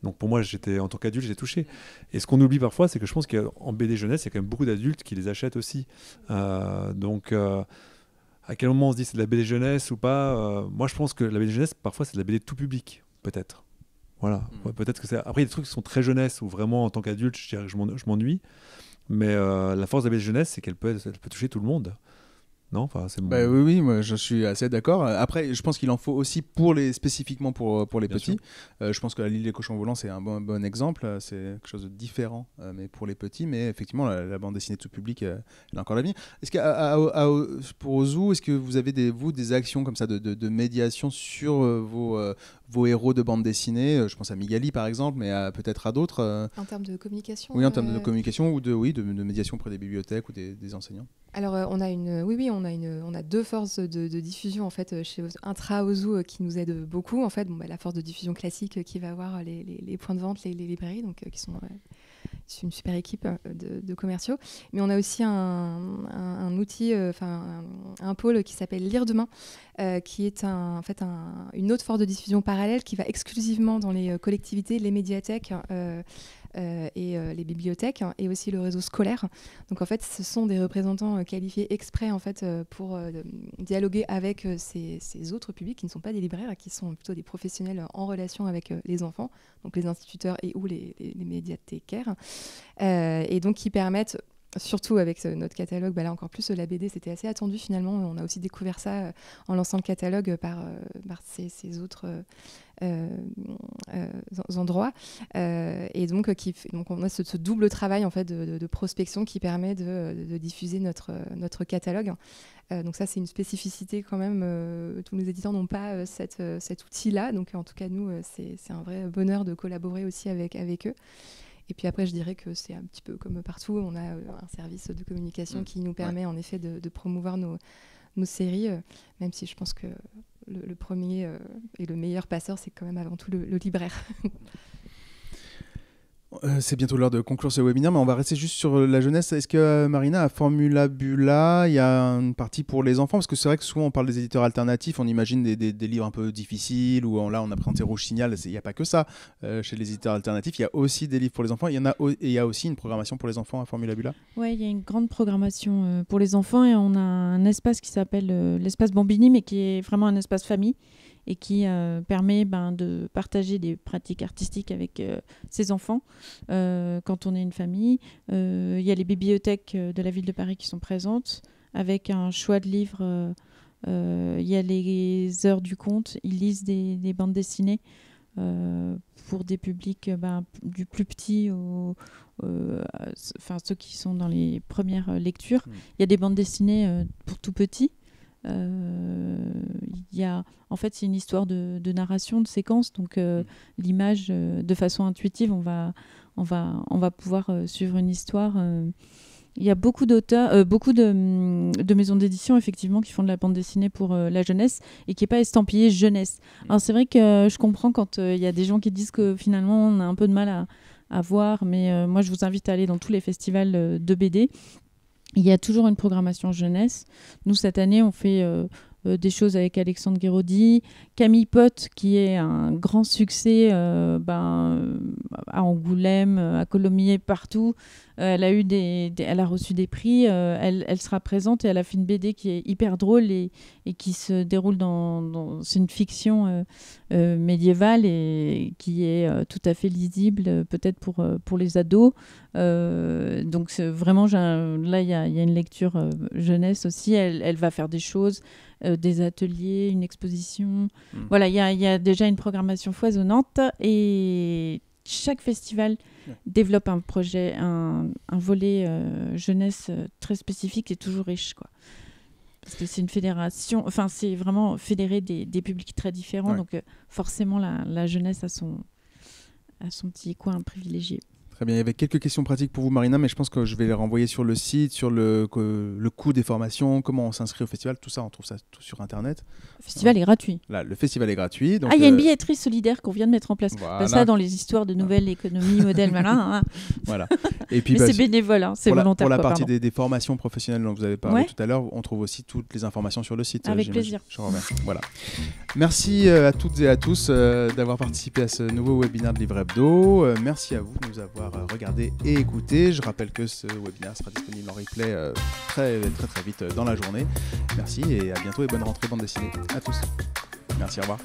Donc, pour moi, en tant qu'adulte, j'ai touché. Et ce qu'on oublie parfois, c'est que je pense qu'en BD jeunesse, il y a quand même beaucoup d'adultes qui les achètent aussi. À quel moment on se dit c'est de la BD jeunesse ou pas? Moi, je pense que la BD jeunesse, parfois, c'est de la BD tout public, peut-être. Voilà. Ouais, peut-être que c'est. Après, il y a des trucs qui sont très jeunesse, où vraiment, en tant qu'adulte, je dirais que je m'ennuie. Mais la force de la BD jeunesse, c'est qu'elle peut toucher tout le monde. Non, c'est bon. Oui, moi je suis assez d'accord. Après, je pense qu'il en faut aussi spécifiquement pour les petits. Je pense que l'île des cochons volants, c'est un bon exemple. C'est quelque chose de différent, mais pour les petits. Mais effectivement, la bande dessinée tout public, elle a encore l'avenir. Est-ce que pour Ozu, est-ce que vous avez des actions comme ça de médiation sur vos héros de bande dessinée? Je pense à Migali par exemple, mais peut-être à d'autres. En termes de communication. Oui, en termes de communication ou de médiation auprès des bibliothèques ou des enseignants. Alors on a deux forces de diffusion en fait chez Intra Ozu qui nous aident beaucoup en fait. La force de diffusion classique qui va avoir les points de vente, les librairies, donc qui sont c'est une super équipe de commerciaux. Mais on a aussi un outil, un pôle qui s'appelle Lire Demain, qui est une autre force de diffusion parallèle qui va exclusivement dans les collectivités, les médiathèques et les bibliothèques, et aussi le réseau scolaire. Donc en fait, ce sont des représentants qualifiés exprès en fait pour dialoguer avec ces autres publics qui ne sont pas des libraires, qui sont plutôt des professionnels en relation avec les enfants, donc les instituteurs et ou les médiathécaires, et donc qui permettent, surtout avec notre catalogue, là encore plus la BD, c'était assez attendu finalement. On a aussi découvert ça en lançant le catalogue par ces autres endroits. Et donc on a ce double travail en fait de prospection qui permet de diffuser notre catalogue. Donc ça, c'est une spécificité quand même. Tous les éditeurs n'ont pas cet outil-là. Donc en tout cas, nous, c'est un vrai bonheur de collaborer aussi avec eux. Et puis après, je dirais que c'est un petit peu comme partout, on a un service de communication qui nous permet en effet de promouvoir nos séries, même si je pense que le premier et le meilleur passeur, c'est quand même avant tout le libraire. C'est bientôt l'heure de conclure ce webinaire, mais on va rester juste sur la jeunesse. Est-ce que Marina, à Formulabula, il y a une partie pour les enfants? Parce que c'est vrai que souvent on parle des éditeurs alternatifs, on imagine des livres un peu difficiles, ou là on a présenté Rouge Signal, il n'y a pas que ça chez les éditeurs alternatifs, il y a aussi des livres pour les enfants, il y a aussi une programmation pour les enfants à Formulabula? Oui, il y a une grande programmation pour les enfants et on a un espace qui s'appelle l'espace Bambini, mais qui est vraiment un espace famille et qui permet de partager des pratiques artistiques avec ses enfants quand on est une famille. Il y a les bibliothèques de la ville de Paris qui sont présentes avec un choix de livres. Il y a les heures du conte, ils lisent des bandes dessinées pour des publics du plus petit ceux qui sont dans les premières lectures. Il y a des bandes dessinées pour tout petit. En fait, c'est une histoire de narration, de séquence, donc l'image, de façon intuitive, on va pouvoir suivre une histoire. Il y a beaucoup d'auteurs, beaucoup de maisons d'édition effectivement qui font de la bande dessinée pour la jeunesse et qui n'est pas estampillée jeunesse. Alors c'est vrai que je comprends quand il y a des gens qui disent que finalement on a un peu de mal à voir, mais moi je vous invite à aller dans tous les festivals de BD. Il y a toujours une programmation jeunesse. Nous, cette année, on fait des choses avec Alexandre Guéraudy, Camille Pott, qui est un grand succès à Angoulême, à Colomiers, partout. Elle a reçu des prix. Elle sera présente et elle a fait une BD qui est hyper drôle et qui se déroule c'est une fiction médiévale et qui est tout à fait lisible, peut-être pour les ados. Donc vraiment, là, il y a une lecture jeunesse aussi. Elle va faire des choses, des ateliers, une exposition. Voilà, il y a déjà une programmation foisonnante et chaque festival développe un projet, un volet jeunesse très spécifique et toujours riche, quoi. Parce que c'est une fédération, c'est vraiment fédérer des publics très différents, donc forcément la jeunesse a son petit coin privilégié. Très bien, il y avait quelques questions pratiques pour vous Marina, mais je pense que je vais les renvoyer sur le site, sur le coût des formations, comment on s'inscrit au festival, tout ça, on trouve ça tout sur internet. Le festival est gratuit. Là, le festival est gratuit. Donc, il y a une billetterie solidaire qu'on vient de mettre en place. Voilà. Ça, dans les histoires de nouvelle économie, modèle, voilà. Voilà. Et puis, mais c'est bénévole, c'est volontaire. Pour la partie des formations professionnelles dont vous avez parlé tout à l'heure, on trouve aussi toutes les informations sur le site. Avec plaisir. Voilà. Merci à toutes et à tous d'avoir participé à ce nouveau webinaire de Livre Hebdo. Merci à vous de nous avoir regardé et écouté. Je rappelle que ce webinaire sera disponible en replay très très vite dans la journée. Merci et à bientôt et bonne rentrée bande dessinée à tous. Merci, au revoir.